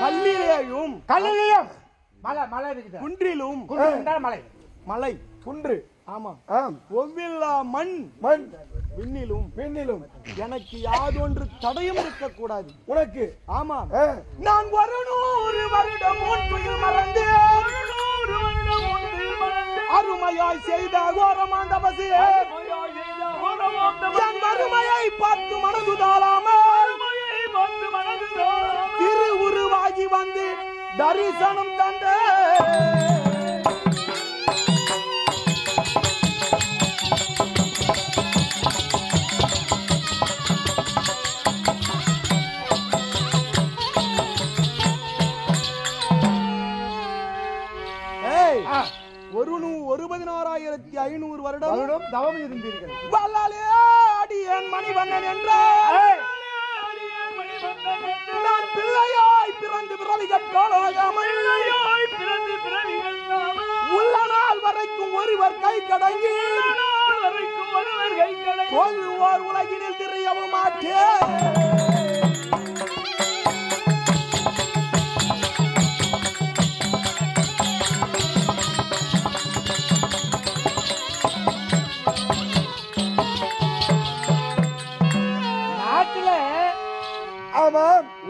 கல்லிலேயும் கல்லிலேயும் மலை மலை இருக்குது. குன்றிலும் மலை மலை குன்று. ஆமா. ஆம். ஒவ்வில்லா மண் மண். விண்ணிலும் விண்ணிலும் எனக்கு யாதொன்று தடையும் இருக்கக்கூடாது உனக்கு. ஆமா. நான் 100 வருடம் முன்பு மறந்தேன் அருமையாய் செய்த கோரமாந்த பசி என் வறுமையை பார்த்து மனதுதாளாமல் திரு உருவாகி வந்து தரிசனம் தந்த ஒரு 16,500 வருடம் தவம் இருந்தீர்கள். வல்லாலே அடியேன் மணிவண்ணன் என்றால் நான் பிள்ளையாய் பிறந்து பிறவி கட்டாளாகாமல் உள்ள நாள் வரைக்கும் ஒருவர் கை கடங்கி சொல்லுவார் உலகினில் தெரியவும் மாட்டேன்.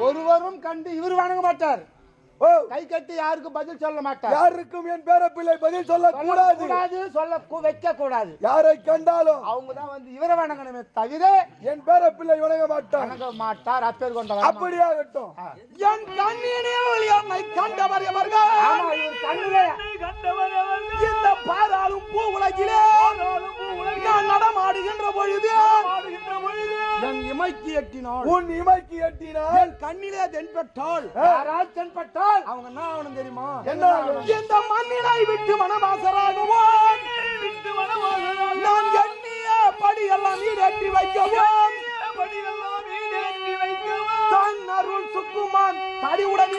ஒருவரும் கண்டு இவர் வணங்க மாட்டார். கை கட்டி யாருக்கும் பதில் சொல்ல மாட்டார். யாருக்கும் என் பேர பிள்ளை பதில் சொல்ல கூடாது, சொல்ல வைக்க கூடாது. யாரை கண்டாலும் அவங்க தான் வந்து இவரை வணங்கணுமே தவிர என் பேர பிள்ளை வணங்க மாட்டார். அப்பேர் கொண்டவர். அப்படியாகட்டும். என் கண்ணினில் என்னை கண்டவர் எவர்கள்? இந்த பாராளும் பூ உலகிலே நான் நடமாடுகின்ற பொழுது என் இமைக்கு எட்டினாள். உன் இமைக்கு எட்டினாள். என் கண்ணிலே தென்பட்டாள். யாரால் தென்பட்டால் அவங்க என்ன ஆகணும் தெரியுமா? என்ன? இந்த மண்ணினை விட்டு வனவாசராகவோ நான் எண்ணிய படியெல்லாம் ஈடேற்றி வைக்கவும் தன் அருள் சுக்குமான் தடிவுடன்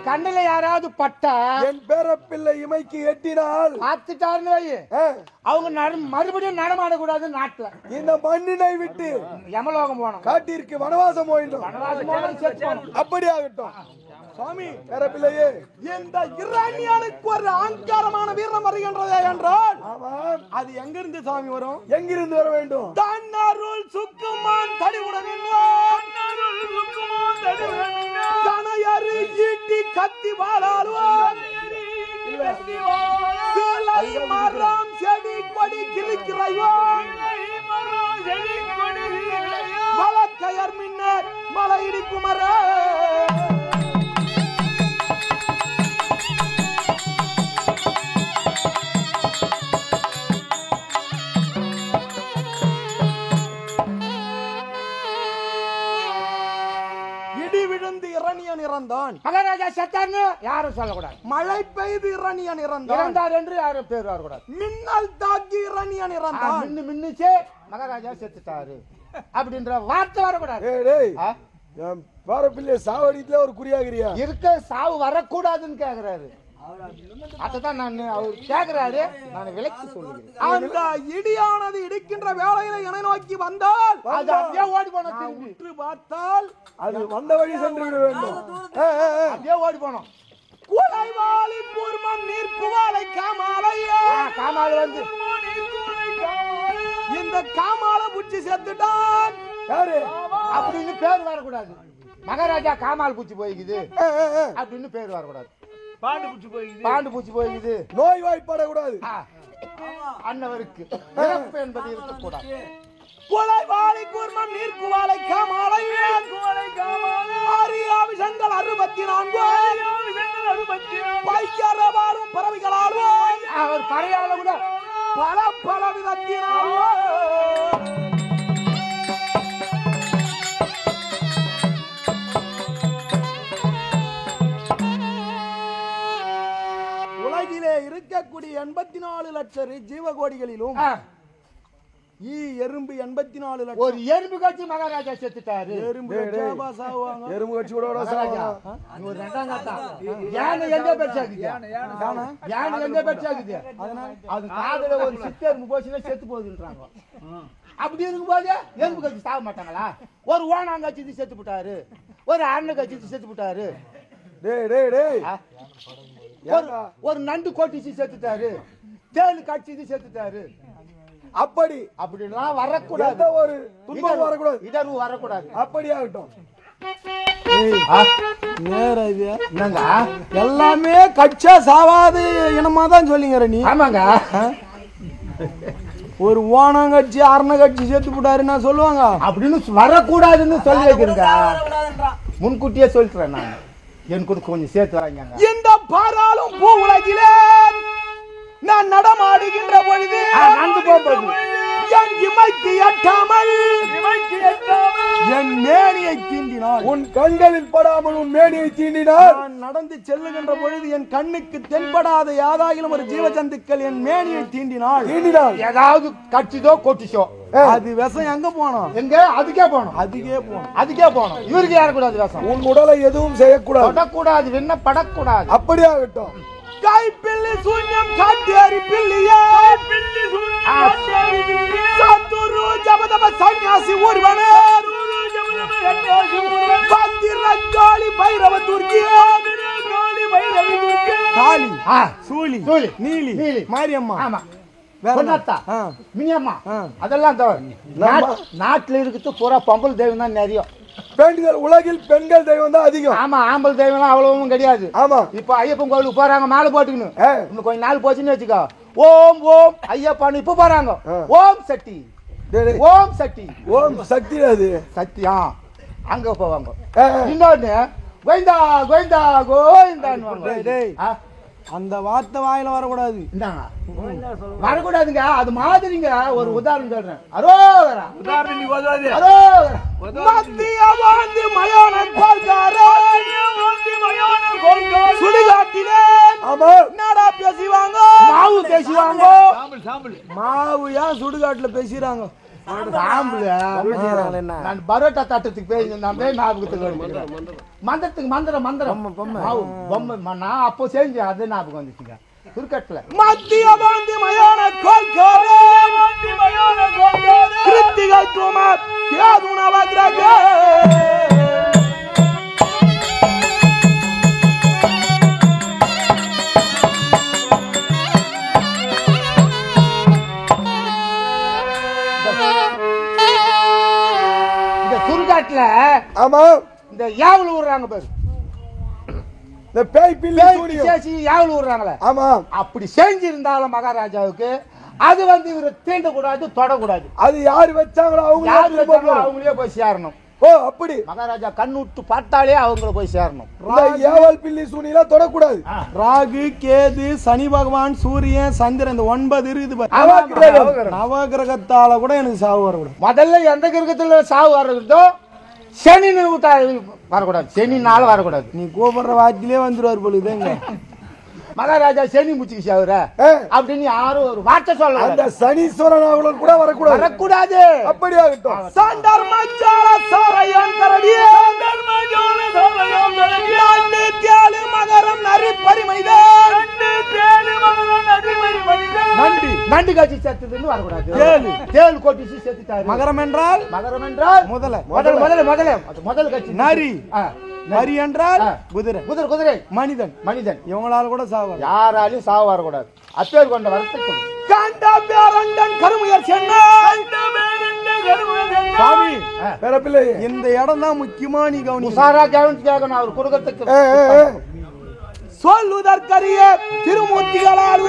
கண்ணில யாராவது பட்டா என் பேர பிள்ளை இமைக்கு எட்டினால் பார்த்துட்டாருன்னு வை, அவங்க மறுபடியும் நடமாட கூடாது. நாட்டுல இந்த மண்ணினை விட்டு யமலோகம் போனோம், காட்டிற்கு வனவாசம் போயிடும். அப்படி ஆகட்டும். சுவாமி, பேர பிள்ளையே, இந்த இரணியனுக்கு ஒரு ஆங்காரமான வீரம் வருகின்றதே என்றால் அது எங்கிருந்து சாமி வரும்? எங்கிருந்து வர வேண்டும்? தன்னருள் சுக்குமான் தடிவுடன் தனையறு ஈட்டி கத்தி வாழாளுவான் சிலை மரம் செடி கொடி கிழிக்கிறான் மலக்கயர் மின்னர் மலையிடி குமர இறந்தான். மகாராஜா செத்தார்னு யாரும் சொல்லக்கூடாது. மழை பெய்து இரணியன் இறந்தார் என்று யாரும் பேர் வரக்கூடாது. மின்னல் தாக்கி இரணியன் இறந்தான். மின்னுச்சே மகாராஜா செத்துட்டாரு அப்படின்ற வார்த்தை வரக்கூடாது. பேர பிள்ளை சாவடித்துல ஒரு குறியாகிறியா இருக்க சாவு வரக்கூடாதுன்னு கேக்குறாரு. அதான் நான் அவர் கேக்குறாரு, நான் விளக்கி சொல்லுகிறேன். அந்த இடியானது இடிக்கின்ற வேளையில என்னை நோக்கி வந்தால் அது அப்படியே ஓடி போனோம். திரும்பி பார்த்தால் அது வந்த வழி சென்று விட வேண்டும். அப்படியே ஓடி போனோம். குலைவாளி கூர்மம் நீர் குவாலை காமாலையா காமால வந்து இந்த காமால புச்சி செத்துட்டான் யாரு அப்படின்னு பேர் வரக்கூடாது. மகாராஜா காமால் பூச்சி போய்க்குது அப்படின்னு பேர் வரக்கூடாது. பாண்டு பூச்சி போய்க்குது நோய் வாய்ப்படக்கூடாது. அன்னவருக்கு இறப்பு என்பது இருக்கக்கூடாது. குலைவாளி கூர்மம் நீர் குவாலை காமாலை ஆரியாவிஷங்கள் 64 பையரவாலும் பறவைகளாலும் அவர் பறையால கூட பல பல விதத்தினாலும் உலகிலே இருக்கக்கூடிய 84 லட்சம் ஜீவகோடிகளிலும் எறும்பு 84 லட்சம். ஒரு எறும்பு கட்சி மகாராஜா செத்துட்டாரு. எறும்பு கட்சியாபா சாவாங்க. எறும்பு கட்சி கூட சாவா. ஒரு ரெண்டாம் கட்டா யானை எங்க பெற்றாக்குது? யானை எங்க பெற்றாக்குது? அது காதுல ஒரு சித்த எறும்பு போச்சுன்னா செத்து போகுதுன்றாங்க. அப்படி இருக்கும்போது எறும்பு கட்சி சாக மாட்டாங்களா? ஒரு ஓனாங்கட்சி செத்து போட்டாரு, ஒரு அண்ணன் கட்சி செத்து போட்டாரு, ஒரு நண்டு கோட்டிச்சு செத்துட்டாரு, தேல் கட்சி செத்துட்டாரு. அப்படி அப்படிலாம் வரக்கூடாது. ஒரு துன்பம் வரக்கூடாது, இடர்வு வரக்கூடாது. அப்படியாகட்டும். நேரா இது என்னங்க எல்லாமே கட்சா சாவாது இனமா தான் சொல்லிங்கிற நீ. ஆமாங்க. ஒரு ஓனாங்கட்சி அரணகட்சி சேர்த்து போட்டாருன்னா சொல்லுவாங்க. அப்படின்னு வரக்கூடாதுன்னு சொல்லி வைக்கிறீங்க. முன்கூட்டியே சொல்லிட்டுறேன் நான். எனக்கு கொஞ்சம் சேர்த்து வாங்க. இந்த பாராளும் பூ உலகிலே நான் நடமாடுகின்ற பொழுது நடந்து போகும்போது என் இமைக்கு எட்டாமல் என் மேனியை தீண்டினாள். உன் கண்களில் படாமல் உன் மேனியை தீண்டினார். நான் நடந்து செல்லுகின்ற பொழுது என் கண்ணுக்கு தென்படாத யாதாயிலும் ஒரு ஜீவஜந்துக்கள் என் மேனியை தீண்டினாள். ஏதாவது கட்சிதோ கொட்டிச்சோ அது விஷம் எங்க போனோம்? எங்க? அதுக்கே போனோம். அதுக்கே போனோம். இவருக்கு யாரக்கூடாது விஷம். உன் உடலை எதுவும் செய்யக்கூடாது, தொடக்கூடாது, விண்ணப்படக்கூடாது. அப்படியாகட்டும். கைப்பிள்ளி சூன்யம் காட்டேரி பிள்ளியே சத்துரு ஜபதப சன்னியாசி ஒருவனே பத்திரகாளி பைரவ துர்க்கியே காளி சூலி நீலி மாரியம்மா. ஆமா. மினியம்மா அதெல்லாம் தவிர நாட்டுல இருக்கிறது பூரா பொம்பல் தெய்வம் தான் நிறைய. பெண்கள் உலகில் பெண்கள் தெய்வம் தான் அதிகம். ஆமா, ஆம்பல் தெய்வம் அவ்வளவும் கிடையாது. ஆமா. இப்ப ஐயப்பன் கோயிலுக்கு போறாங்க, மாலை போட்டுக்கணும். இன்னும் கொஞ்சம் நாள் போச்சுன்னு வச்சுக்கோ, ஓம் ஓம் ஐயப்பான்னு இப்ப போறாங்க. ஓம் சக்தி, ஓம் சக்தி, ஓம் சக்தி. அது சக்தியா அங்க போவாங்க. இன்னொன்னு கோவிந்தா கோவிந்தா கோவிந்தான்னு. அந்த வார்த்தை வாயில வரக்கூடாது. வரக்கூடாதுங்க. அது மாதிரிங்க. ஒரு உதாரணம் சொல்றேன். அரோகரா சுடுகாட்டிலே என்னடா பேசுவாங்க? மாவு பேசுவாங்க. மாவு ஏன் சுடுகாட்டுல பேசுறாங்க? நான் பரோட்டா தட்டத்துக்கு போய் மந்திரத்துக்கு மந்திரம் நான் அப்போ செஞ்சேன். அது ஞாபகம் வந்துச்சுங்க. குறுக்கட்டுல மத்திய பாந்தி மயான கோல்காரே கிருத்திகை துமா கேதுன வக்ரகே சுடுகாட்டுல. ஆமா. இந்த யாவுல விடுறாங்க பாரு, இந்த பேய் பிள்ளை யாவுல விடுறாங்களே. ஆமா. அப்படி செஞ்சிருந்தாலும் மகாராஜாவுக்கு அது இவரை தீண்டக்கூடாது, தொடக்கூடாது. அது யாரு வச்சாங்களோ அவங்களே போய் சேரணும். ஓ அப்படி. மகாராஜா கண்ணுட்டு பார்த்தாலே அவங்கள போய் சேரணும். ஏவல் பில்லி சூனியெல்லாம் தொடக்கூடாது. ராகு கேது சனி பகவான் சூரியன் சந்திரன் இந்த 9 இருக்குது. நவகிரகத்தால கூட எனக்கு சாவு வரக்கூடாது. முதல்ல எந்த கிரகத்துல சாவு வர்றதோ சனி வரக்கூடாது. சனினால வரக்கூடாது. நீ கூப்பிடுற வாத்திலே வந்துருவார் பொழுதுங்க. மகாராஜா சனி முச்சிக்கு சாவுற அப்படின்னு யாரும் ஒரு வார்த்தை சொல்ல. அந்த சனீஸ்வரன் கூட வரக்கூடாது. வரக்கூடாது. அப்படியாகட்டும். சாண்டர் மச்சால சாரையான் கரடியே தர்மஜால சாரையான் கரடியே அண்ணே தியாலு மகரம் நரி பரிமைதே அண்ணே தியாலு மகரம் நரி பரிமைதே நண்டு காட்சி செத்துதுன்னு வரக்கூடாது. தேல் கோட்டிச்சு செத்துட்டாரு. மகரம் என்றால் முதல் காட்சி நரி. நரி என்றால் குதிரை. மனிதன் இவங்களால கூட சாவு. யாராலையும் சாவு வரக்கூடாது. அப்பேர் கொண்ட வரத்துக்கு சாமி இந்த இடம் தான் முக்கியமா. நீ கவனி. சாரா கவனிச்சு கேட்கணும். அவர் குடும்பத்துக்கு சொல்லுதற்கரிய திருமூர்த்திகளால்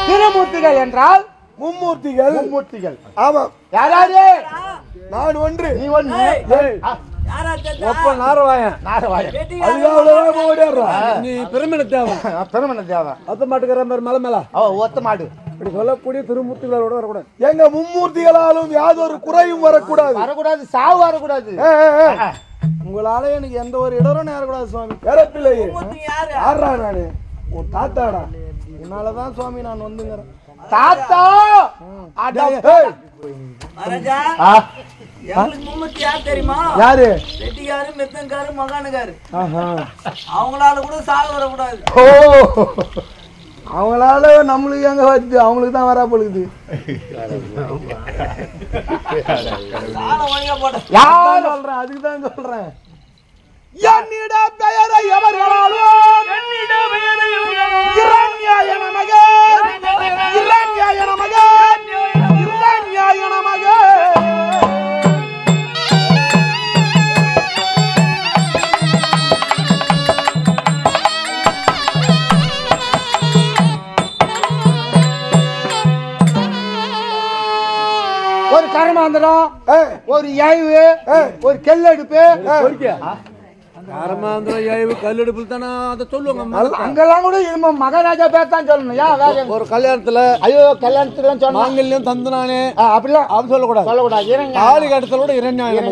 திருமூர்த்திகள் என்றால் மும்மூர்த்திகள். ஆமா. யாராரு? நான் ஒன்று, நீ ஒன்று. ஒப்ப நாரவாயன். நீ பெருமன தேவை. பெருமன தேவை. ஒத்த மாட்டுக்கிற மாதிரி மலை மேல ஒத்த மாடு இப்படி சொல்லக்கூடிய திருமூர்த்திகளோட வரக்கூடாது. எங்க மும்மூர்த்திகளாலும் யாதொரு குறையும் வரக்கூடாது. வரக்கூடாது, சாவு வரக்கூடாது. உங்களால எனக்கு எந்த ஒரு இடரும் நேரக்கூடாது சுவாமி. பிறப்பில்லையே யாரா நானு? உன் தாத்தாடா. உன்னாலதான் சுவாமி நான் வந்துங்கிறேன். தாத்தா தெரியுமா? யாரு? வெட்டிக்காரு, மெத்தன்காரு, மகானுக்காரு. அவங்களால கூட சாக வரக்கூடாது. அவங்களால நம்மளுக்கு எங்க வருது? அவங்களுக்கு தான் வரா பொழுது. யார் சொல்றேன்? அதுக்குதான் சொல்றேன். என்னிட பெயரை எவர்களாலும் இரண்யாய நமக, இரண்யாய நமக, இரண்யாய நமக. ஒரு கர்மாந்திரம், ஒரு ஏய்வு, ஒரு கெல்லெடுப்பு. கர்மாந்திரம் ஏய்வு கல்லெடுப்பு தானே அதை சொல்லுவாங்க. அங்கெல்லாம் கூட மகாராஜா பேர் தான் சொல்லணும். ஒரு கல்யாணத்துல ஐயோ கல்யாணத்துல சொன்னா மாங்கல்யம் தந்துனானே அப்படிலாம் அப்படி சொல்லக்கூடாது. சொல்லக்கூடாது. தாலி கட்டத்தோட இரண்யாயம்.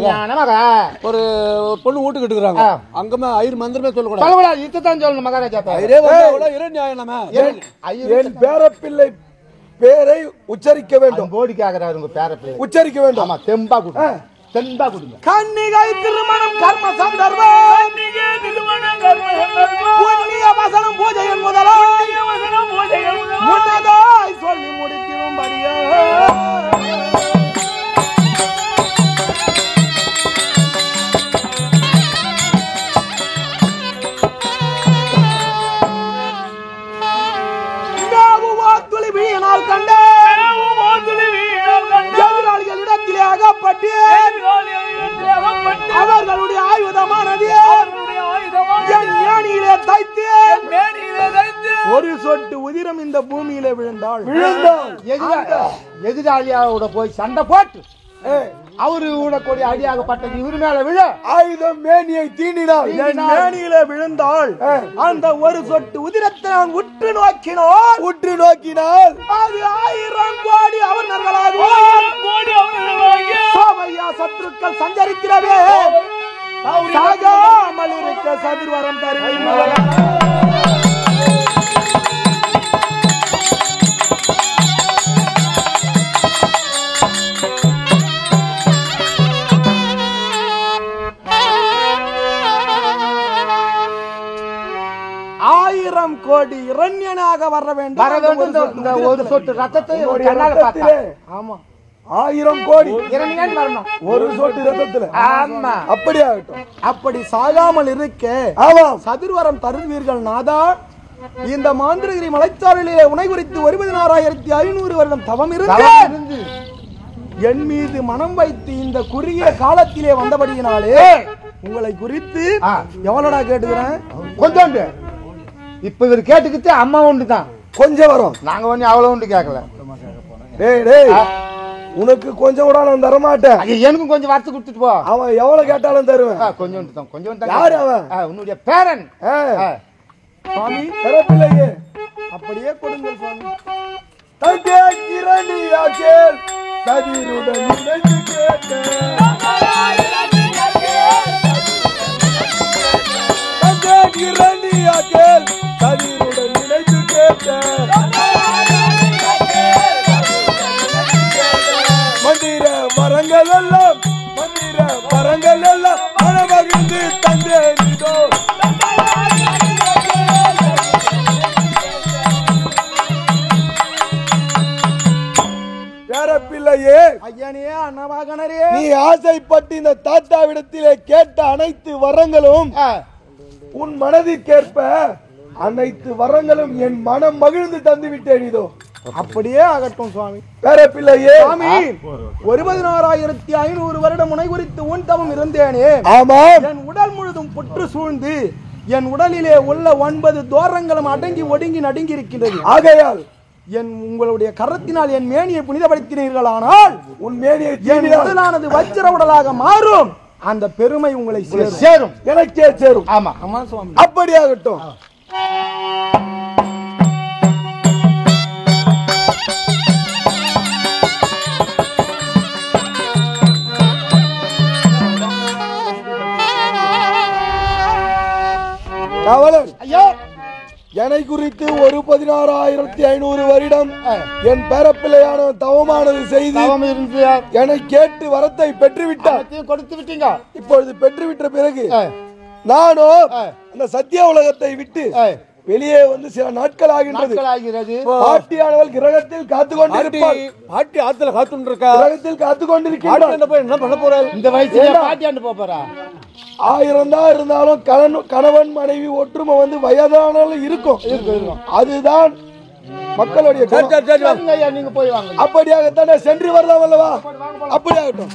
ஒரு பொண்ணு வீட்டுக்கு எடுக்கிறாங்க, அங்கமே ஐயர் மந்திரமே சொல்லக்கூடாது. சொல்லக்கூடாது, இதுதான் சொல்லணும் மகாராஜா பேர். இரண்யாயமே. என் பேரப்பிள்ளை பேரை உச்சரிக்க வேண்டும். போடி கேக்குறாரு உங்க பேரப்பிள்ளை. உச்சரிக்க வேண்டும். ஆமா, தெம்பா குடுங்க, தெம்பா குடுங்க. கன்னிகை திருமணம் கர்ம சந்தர்ப்பம், கன்னிகை திருமணம் கர்ம சந்தர்ப்பம், புண்ணிய வசனம் பூஜையின் முதலாம், புண்ணிய வசனம் பூஜையின் முதலாம், முன்னதாய் சொல்லி முடிக்கும்படியே கண்டே எதிராளிகளிடத்திலே அகப்பட்டு அவர்களுடைய ஆயுதமானது என் மேனியிலே தைத்து ஒரு சொட்டு உதிரம் இந்த பூமியில விழுந்தாள். எதிராளியோட போய் சண்டை போட்டு அவரு கூடக்கூடிய அடியாகப்பட்டது இவரு மேல விழ ஆயுதம் மேனியை தீண்டினாள். என் மேனியில விழுந்தாள். அந்த ஒரு சொட்டு உதிரத்தை நான் உற்று நோக்கினாள். உற்று நோக்கினால் அது 1000 கோடி அவர்களாக சோமையா சத்துருக்கள் சஞ்சரிக்கிறவே சாகாமல் இருக்க சதுர்வரம் தருவீர்கள். கோடி இரண்யனாக வர வேண்டும். இந்த ஒரு சொட்டு ரத்தத்தை ஆமா 1000 கோடி இரண்யன் வரணும் ஒரு சொட்டு ரத்தத்துல. ஆமா, அப்படி ஆகட்டும். அப்படி சாகாமல் இருக்க ஆமாம் சதுர்வரம் தருவீர்கள் நாதா. இந்த மாந்திரகிரி மலைச்சாரலிலே உனை குறித்து 16500 வருடம் தவம் இருந்து என் மீது மனம் வைத்து இந்த குறுகிய காலத்திலே வந்தபடியினாலே உங்களை குறித்து எவ்வளோடா கேட்டுக்கிறேன்? கொஞ்சோண்டு. இப்ப இவர் கேட்டுக்கிட்டு அம்மா உண்டு தான் கொஞ்சம் வரும். நாங்க ஒண்ணு அவ்வளவு உண்டு கேட்கல. டேய் டேய், உனக்கு கொஞ்சம் கூட நான் தர மாட்டேன். எனக்கும் கொஞ்சம் வார்த்தை கொடுத்துட்டு போ. அவன் எவ்வளவு கேட்டாலும் தருவேன். கொஞ்சம் தான், கொஞ்சம் தான். யாரு அவன்? உன்னுடைய பேரன் சுவாமி. பிறப்பில்லையே. அப்படியே கொடுங்கள் சுவாமி. தங்கே கிரணியாக்கேல் சதிருடன் நினைத்து கேட்டேன். தங்கே கிரணியாக்கேல் சதிருடன் நினைத்து கேட்டேன். மந்திர மரங்கள் எல்லாம் மனமகிழ்ந்து தந்தேனிதோ. பேரப்பிள்ளையே, ஐயனே அண்ணவாகனரே, நீ ஆசைப்பட்டு இந்த தாத்தாவிடத்திலே கேட்ட அனைத்து வரங்களும் உன் மனதிற்கேற்ப அனைத்து வரங்களும் என் மனம் மகிழ்ந்து தந்து விட்டேன். இதோ அப்படியே ஆகட்டும் சுவாமி. பேரப்பிள்ளையே, சுவாமி 16500 வருடம் முனை குறித்து உன் தவம் இருந்தேனே. ஆமாம். என் உடல் முழுதும் புற்று சூழ்ந்து என் உடலிலே உள்ள 9 தோரங்களும் அடங்கி ஒடுங்கி நடுங்கி இருக்கின்றது. ஆகையால் உங்களுடைய கரத்தினால் என் மேனியை புனிதப்படுத்தினீர்களானால் உன் மேனியை என் உடலானது வஜ்ர உடலாக மாறும். அந்த பெருமை உங்களை சேரும், எனக்கே சேரும். ஆமா ஆமா சுவாமி. அப்படியாகட்டும். என்னை குறித்து ஒரு 16,500 வருடம் என் பேரப்பிள்ளையான தவமானது செய்து என்னை கேட்டு வரத்தை பெற்றுவிட்டார். கொடுத்து விட்டீங்க. இப்பொழுது பெற்றுவிட்ட பிறகு நானோ அந்த சத்திய உலகத்தை விட்டு வெளியே வந்து சில நாட்கள் ஆகின்றது. பாட்டியானவள் கிரகத்தில் காத்து கொண்டிருப்பாள். பாட்டி ஆத்துல காத்துருக்கா? கிரகத்தில் காத்து கொண்டிருக்கிறாள். என்ன பண்ண போறாள்? இந்த வயசுல பாட்டியாண்டு போறா? 1000 தான் இருந்தாலும் கணவன் மனைவி ஒற்றுமை வந்து வயதானாலும் இருக்கும். அதுதான் மக்களுடைய நீங்க போய் வாங்க. அப்படியாகத்தானே சென்று வரலாம் அல்லவா? அப்படியாகட்டும்.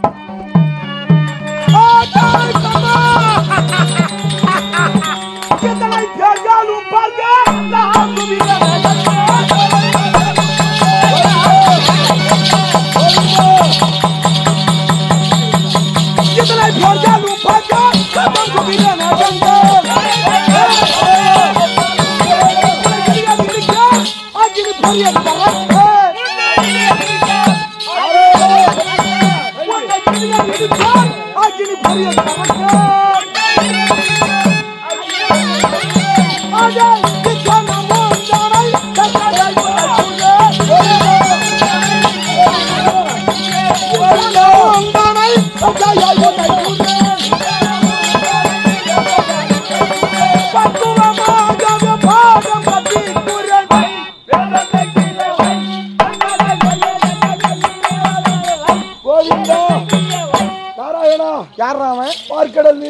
பார்க்கடல்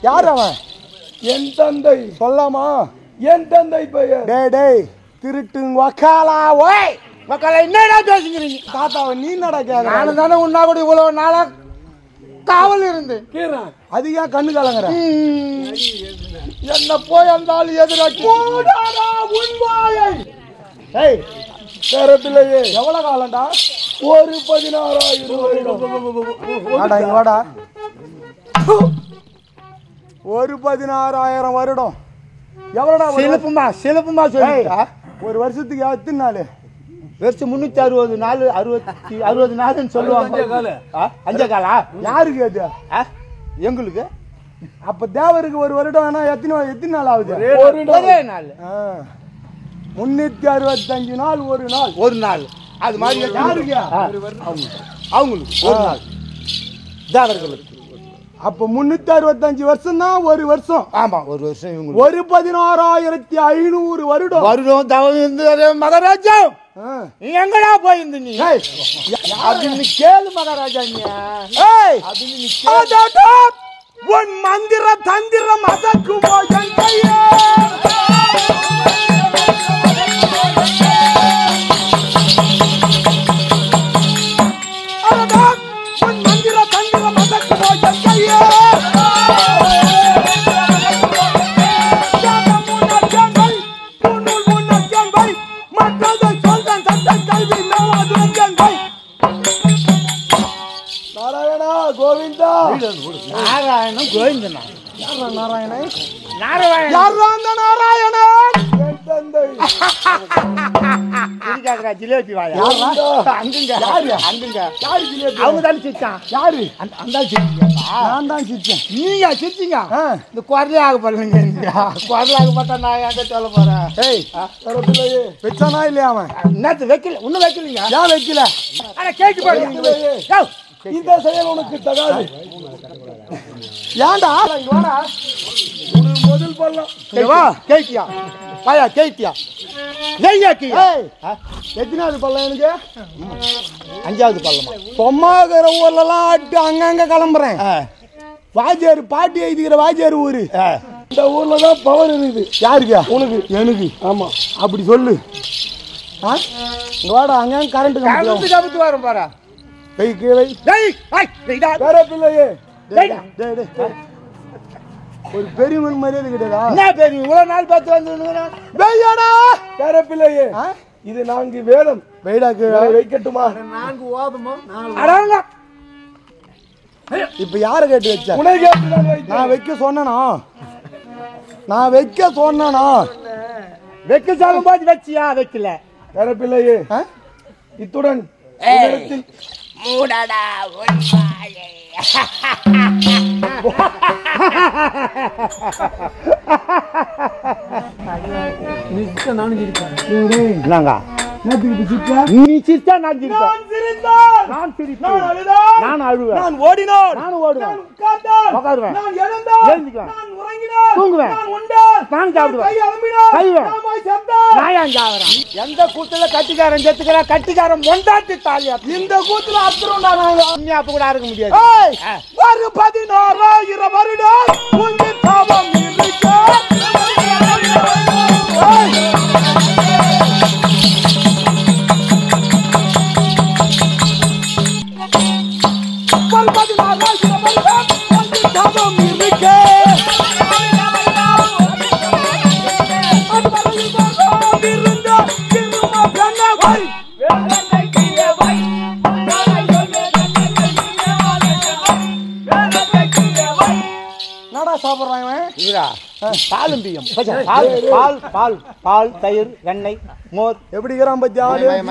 யார் அவன்? என் தந்தை. சொல்லாமா? என் தந்தை பெயர். திருட்டு வக்காலா. ஓய் வக்காலா, என்னடா பேசுகிறீங்க? தாத்தாவை நீ என்னடா கேக்குற? நானும் தானே உன்னா கூட இவ்வளவு நாளா காவல் இருந்து அது ஏன் கண்ணு கலங்குற? என்ன போய் அந்த ஆள் எதிராக்கி பேரப்பிள்ளையே எவ்வளவு காலம்டா? ஒரு 16,000 வாடா. ஒரு 16,000 வருடம் எவ்வளோடா? சிலப்புமா சொல்லிட்டா? ஒரு வருஷத்துக்கு எத்தனை நாள்? வருஷம் 360 நாள். 60 நாள்னு சொல்லுவாங்க. 5 காலா? யாருக்கு அது? எங்களுக்கு. அப்ப தேவருக்கு ஒரு வருடம் எத்தனை நாள் ஆகுது? ஒரே நாள். 365 நாள். ஒரு நாள். அது மாதிரி யாருக்கு? அவங்களுக்கு ஒரு நாள். தேவர்களுக்கு. அப்ப 365 வருஷம் தான் ஒரு வருஷம். ஆமா, ஒரு வருஷம். இவங்க ஒரு 16,500 வருடம் தவம் இருந்து மகாராஜா. எங்கடா போயிருந்து நீ? அப்படின்னு கேளு மகாராஜா. உன் மந்திர தந்திரம் அதற்குமோ என் கையே. நாராயணன் கோவிந்தனா? நாராயணன் ஜிலேபி வாயா? அவங்க தான் சிரிச்சான். யாரு? நான் தான் சிரிச்சேன். நீங்க சிரிச்சீங்க. இந்த குரலே ஆகப்படலைங்க. குரலாகப்பட்ட நான் என்கிட்ட சொல்ல போறேன். வச்சானா இல்லையா அவன்? என்னத்து வைக்கல? இன்னும் வைக்கலீங்க. ஏன் வைக்கல? ஆனா கேட்டு பாருங்க. இந்த செயல் உனக்கு தகாது. ஏன்டா? முதல் பள்ளம் கேட்டியா? பாயா கேட்டியா? எத்தனாவது பள்ளம் எனக்கு? 5வது பள்ளமா? பொம்மாக்கிற ஊர்லாம் ஆட்டு அங்கங்க கிளம்புறேன். வாஜியாரு பாட்டி எழுதிக்கிற வாஜியாரு ஊரு. இந்த ஊர்ல தான் பவர் இருக்குது. யாருக்கு? உனக்கு. எனக்கு. ஆமா, அப்படி சொல்லு. வாடா, அங்க கரண்ட் கம்பி வரும் பாரு. ஒரு பெரியவன் மரியாதை கிடையாதா? என்ன பெரிய இவ்வளவு நாள் பார்த்து வந்து பேரப்பிள்ளையே, இது 4 வேதம். வைக்கட்டுமா? 4 ஓதமோ? இப்ப யார கேட்டு வச்ச? நான் வைக்க சொன்னா வைக்க சொல்லும் போது வச்சியா? வைக்கல. பேரப்பிள்ளையே, இத்துடன் மூடடா உள்வாயே. நானும் சிரிப்பேன். என்னங்க நீ சிரிச்சா நான் சிரிப்பேன். நான் சிரிப்பேன். நான் அழுவேன். நான் ஓடினோம், நானும் ஓடுவேன். உட்காருவேன். நான் எழுந்தேன், எழுந்துக்குவேன். நான் உறங்கினேன், தூங்குவேன். நான் உண்டேன், நான் சாப்பிடுவேன். கை அலம்பினேன், கைவேன். நான் போய் செத்தேன். நான் ஏன் சாகுறேன்? எந்த கூத்துல கட்டிக்காரன் செத்துக்கிறா? கட்டிக்காரன் மொண்டாட்டி தாலியா? இந்த கூத்துல அத்துறோம்டா நாங்க. நீ அப்ப கூட இருக்க முடியாது. ஏய், ஒரு 16,000 வருடம் உங்க தாபம் இருக்க. ஏய், ஒரு 16,000 வருடம் உங்க தாபம் இருக்க. அது வரையில் தாபம் இருந்த திரும்ப பெண்ணை என்னடா சாப்பிடுறான் இவன்? இதுடா பாலும் பியம். பால் பால் பால் பால் தயிர் வெண்ணெய் மோர். எப்படி இருக்கிறான் பத்தியா? ஏய்,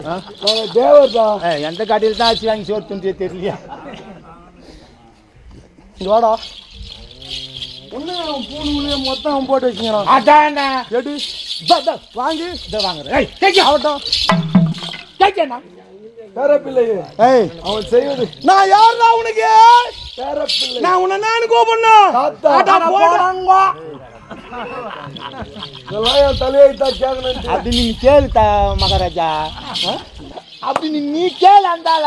நாங்க தேவர்தா. எந்த காட்டில் தான் ஆச்சு வாங்கி சோறு துண்டியே தெரியலையா? இங்க வாடா. ஒண்ணு பூணு மொத்தம் போட்டு வச்சுக்கிறான். அதானே எடு வாங்கி இதை வாங்குறேன். ஆகட்டும். கேட்கண்ணா பேரப்பிள்ளையே, ஏய் அவன் செய்வது நான் யாருடா உனக்கு? பேரப்பிள்ளை. நான் உன்னை நான் கூப்பிடணும். தாத்தா. அட போடாங்க. இதெல்லாம் என் தலையைத்தான் கேட்கணும். அப்படி நீ கேளு மகாராஜா. அப்படி நீ கேளு அந்தால.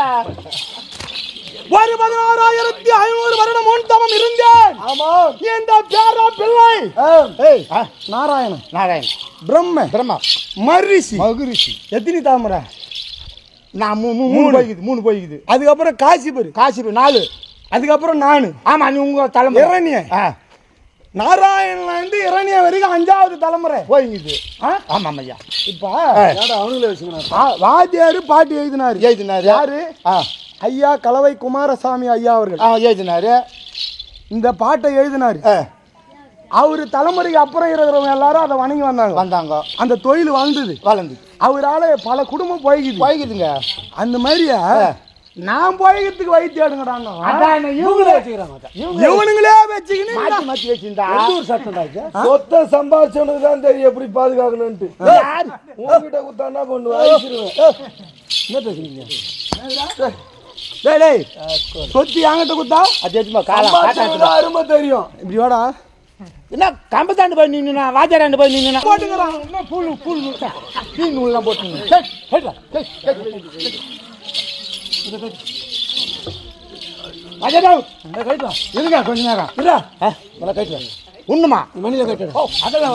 ஒரு 16,500 வருடம் முன் தவம் இருந்தேன். ஆமா. இந்த பேரா பிள்ளை ஏய், நாராயணன், நாராயண் பிரம்ம, பிரம்மா மரிஷி, மகுரிஷி. எத்தனை தாமரை? நான் மூணு போய்க்குது. அதுக்கப்புறம் காசிபர், காசி 4. அதுக்கப்புறம் நானு. ஆமா நீ உங்க தலைமுறை இரணியன். நாராயணன்ல இருந்து இரணியன் வரைக்கும் 5வது தலைமுறை போய்க்குது. ஆமா ஐயா. இப்ப அவனுங்களே வச்சுக்கணும். வாத்தியாரு பாட்டு எழுதினாரு. எழுதினாரு யாரு? ஐயா கலவை குமாரசாமி ஐயா அவர்கள் எழுதினாரு. இந்த பாட்டை எழுதினாரு. அவரு தலைமுறைக்கு அப்புறம் இருக்கிறவங்க எல்லாரும் அதை வணங்கி வந்தாங்க. அந்த தொழில் வளர்ந்து அவரால பல குடும்பம் போய்க்குதுங்க. அந்த மாதிரியா நான் போய்க்கிறதுக்கு வழி தேடுங்கடாங்க. இவனுங்களே வச்சுக்கின்னு சொத்தை சம்பாதிச்சவனுக்கு தான் தெரியும் எப்படி பாதுகாக்கணும்ட்டு. உங்ககிட்ட குத்தா என்ன பண்ணுவேன்? என்ன பேசுறீங்க? சொத்து என்கிட்ட குத்தா அருமை தெரியும். இப்படி வாடா. என்ன கம்பத்தாண்டு போய் நின்னா வாஜாராண்டு போய் நின்னா போட்டுக்கிறான். புல் நூல்லாம் போட்டு இருங்க கொஞ்ச நேரம். உண்ணுமா மணியில கட்டு. அதெல்லாம்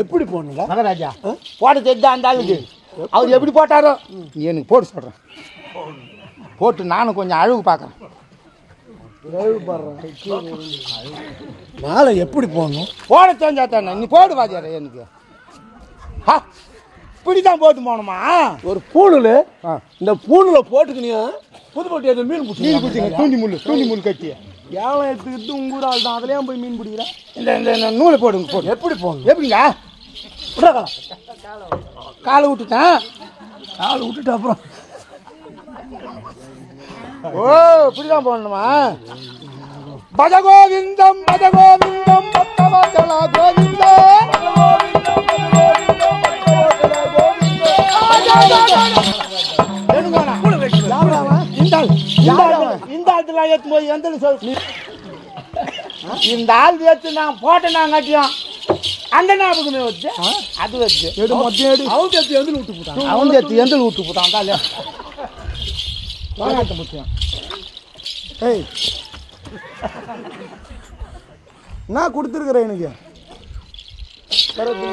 எப்படி போனீங்க மகாராஜா? போட தெரிஞ்சா அந்த ஆளுக்கு அவர் எப்படி போட்டாரோ நீ எனக்கு போட்டு சொல்றேன். போட்டு நானும் கொஞ்சம் அழகு பார்க்கறேன். மாலை எப்படி போடணும்? போட தெரிஞ்சா தானே நீ போடு வாஜார. எனக்கு இப்படிதான் போட்டு போகணுமா? ஒரு பூணுல இந்த பூணுல போட்டுக்கினியா புதுப்பட்டி மீன் பிடிச்சிங்க. தூண்டி முள் கட்டி ஏழம் எடுத்துக்கிட்டு உங்கூர் ஆள் தான் அதுலயே போய் மீன் பிடிக்கிறேன். இந்த நூலை போடுங்க. எப்படி போகணும்? எப்படிங்க? காலை விட்டுட்டேன். காலை விட்டுட்டு அப்புறம் ஓ இப்படிதான் போடணுமா? பஜகோவிந்தம் பஜகோவிந்தம் பத்தவதலா கோவிந்தம் இந்த ஆள் ஏற்று போய் எந்த இந்த ஆள் ஏற்று நான் போட்டேன். நான் கட்டியும் அந்த ஞாபகமே வச்சு அது வச்சு அவங்க எந்த விட்டு போட்டான். அவன் ஏற்று எந்த விட்டு போட்டான் தான் முக்கியம். ஏய் நான் கொடுத்துருக்கிறேன். எனக்கு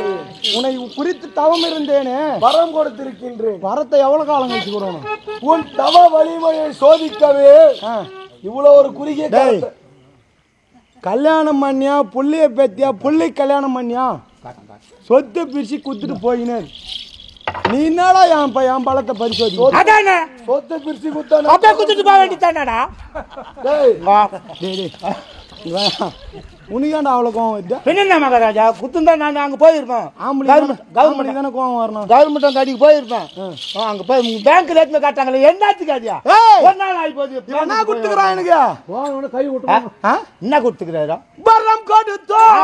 உன்னை குறித்து தவம் இருந்தேனே வரம் கொடுத்திருக்கின்றேன். வரத்தை எவ்வளவு காலம் கழிச்சு கொடுக்கணும்? உன் தவ வலிமையை சோதிக்கவே இவ்வளவு ஒரு குறுகிய கல்யாணம் பண்ணியா புள்ளைய பேத்தியா? புள்ளை கல்யாணம் பண்ணியா? சொத்தை பிரிச்சு குத்துட்டு போயினேன். நீ என்னடா என் பழத்தை பரிசோதி? சொத்தை பிரிச்சு குத்துட்டு போக வேண்டியதானடா. உனக்காண்டா அவ்வளவு கோவம் வருது? என்ன மகாராஜா குத்துந்தா நான் அங்க போயிருப்பேன். கவர்மெண்ட் தானே கோவம் வரணும். கவர்மெண்ட் கடிக்கு போயிருப்பேன். அங்க போய் பேங்க்ல எடுத்து காட்டாங்களே என்னத்துக்கு அதியா ஒரு நாள் ஆகி போகுது. என்ன கொடுத்துக்கிறான் எனக்கு? கை விட்டு என்ன கொடுத்துக்கிறாரா? வரம் கொடுத்தோம்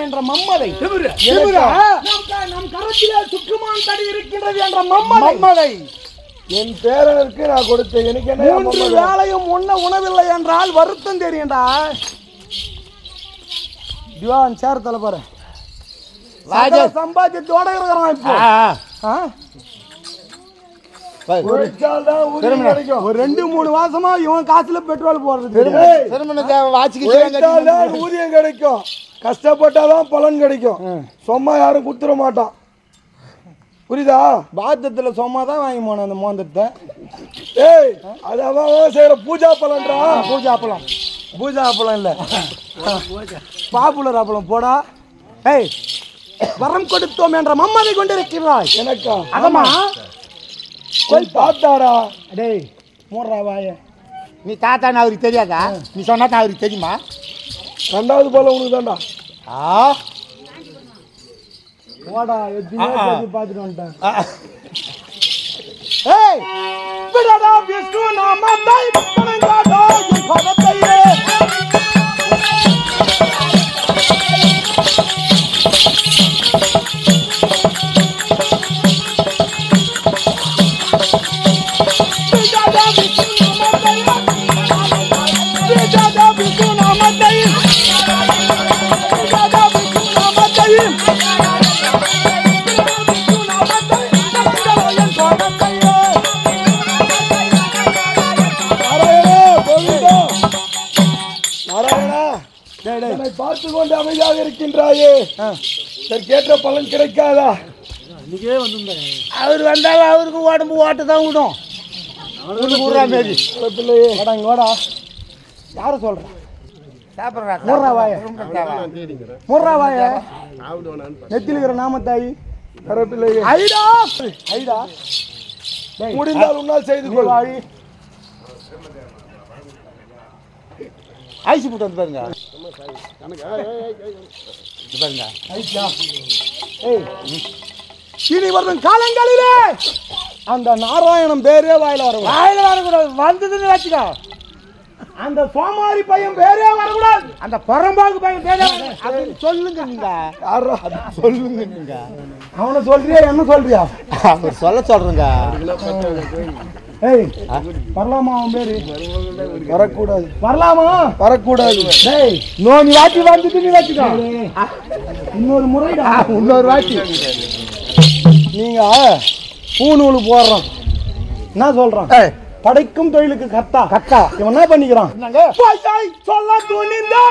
என்ற மம்மதை நம் கரத்திலே சுக்குமான் தடி இருக்கின்றது என்ற மம்மதை என் பேரனுக்கு நான் கொடுத்தேன். எனக்கு என்ன 3 வேளையும் உணவில்லை என்றால் வருத்தம் தெரியும்டா. திவான் சேரத்துல பாரு ராஜா சம்பாத்தியத்தோட இருக்கிறான். இப்போ ஒரு 2-3 மாசமா இவன் காசுல பெட்ரோல் போடுறது ஊதியம் கிடைக்கும். கஷ்டப்பட்டாதான் பலன் கிடைக்கும். சும்மா யாரும் குத்துற மாட்டான். புரியுதா? பாத்தியத்துல சும்மா தான் வாங்கி போன அந்த மோந்தத்தை. ஏய் அது அவன் செய்யற பூஜா பலன்றா. பூஜா அப்பளம் இல்ல பாப்புலர் அப்பளம் போடா. ஏய் வரம் கொடுத்தோம் என்ற மம்மதை கொண்டிருக்கிறாய். எனக்கா? அதமா போய் பார்த்தாரா? டேய் மூடுறா வாய. நீ தாத்தான்னு அவருக்கு தெரியாதா? நீ சொன்னா தான் அவருக்கு தெரியுமா? 2வது போல உனக்கு தான்டா. போடா எதுவுமே பார்த்துட்டு வந்துட்டேன். ஏய் விடடா விஷ்ணு நாமத்தை பணங்காடா என் பதத்தையே. பார்த்து கொண்டு அமைதியாக இருக்கின்றாயே, கேட்ட பலன் கிடைக்காதா? அவர் வந்தாலும் அவருக்கு உடம்பு ஓட்ட தான் விடும். யார சொல்ற? நெத்தில இருக்கிற நாமத்தாயி முடிந்தால் உன்னால் செய்து கொள். ஐசி போட்டு வந்து பாருங்க. இனி வரும் காலங்களிலே அந்த நாராயணம் பேரே வாயில வரக்கூடாது. வந்ததுன்னு வச்சுக்கோ. அந்த சோமாரி பையன் பேரே வரக்கூடாது. அந்த பரம்பாக்கு பையன் பேரே சொல்லுங்க. நீங்க சொல்லுங்க. நீங்க அவனை சொல்றியா என்ன சொல்றியா? அவர் சொல்றேங்க. ஏய் வரலாமா? அவன் பேரு வரக்கூடாது. வரலாமா? வரக்கூடாது. டேய் நோனி வாட்டி வந்துட்டு நீ வச்சுக்கோ. இன்னொரு முறைடா. இன்னொரு வாட்டி நீங்க பூநூல் போடுறோம். என்ன சொல்றான்? படைக்கும் தொழிலுக்கு கத்தா இவன் என்ன பண்ணிக்கிறான்? சொல்ல துணிந்தா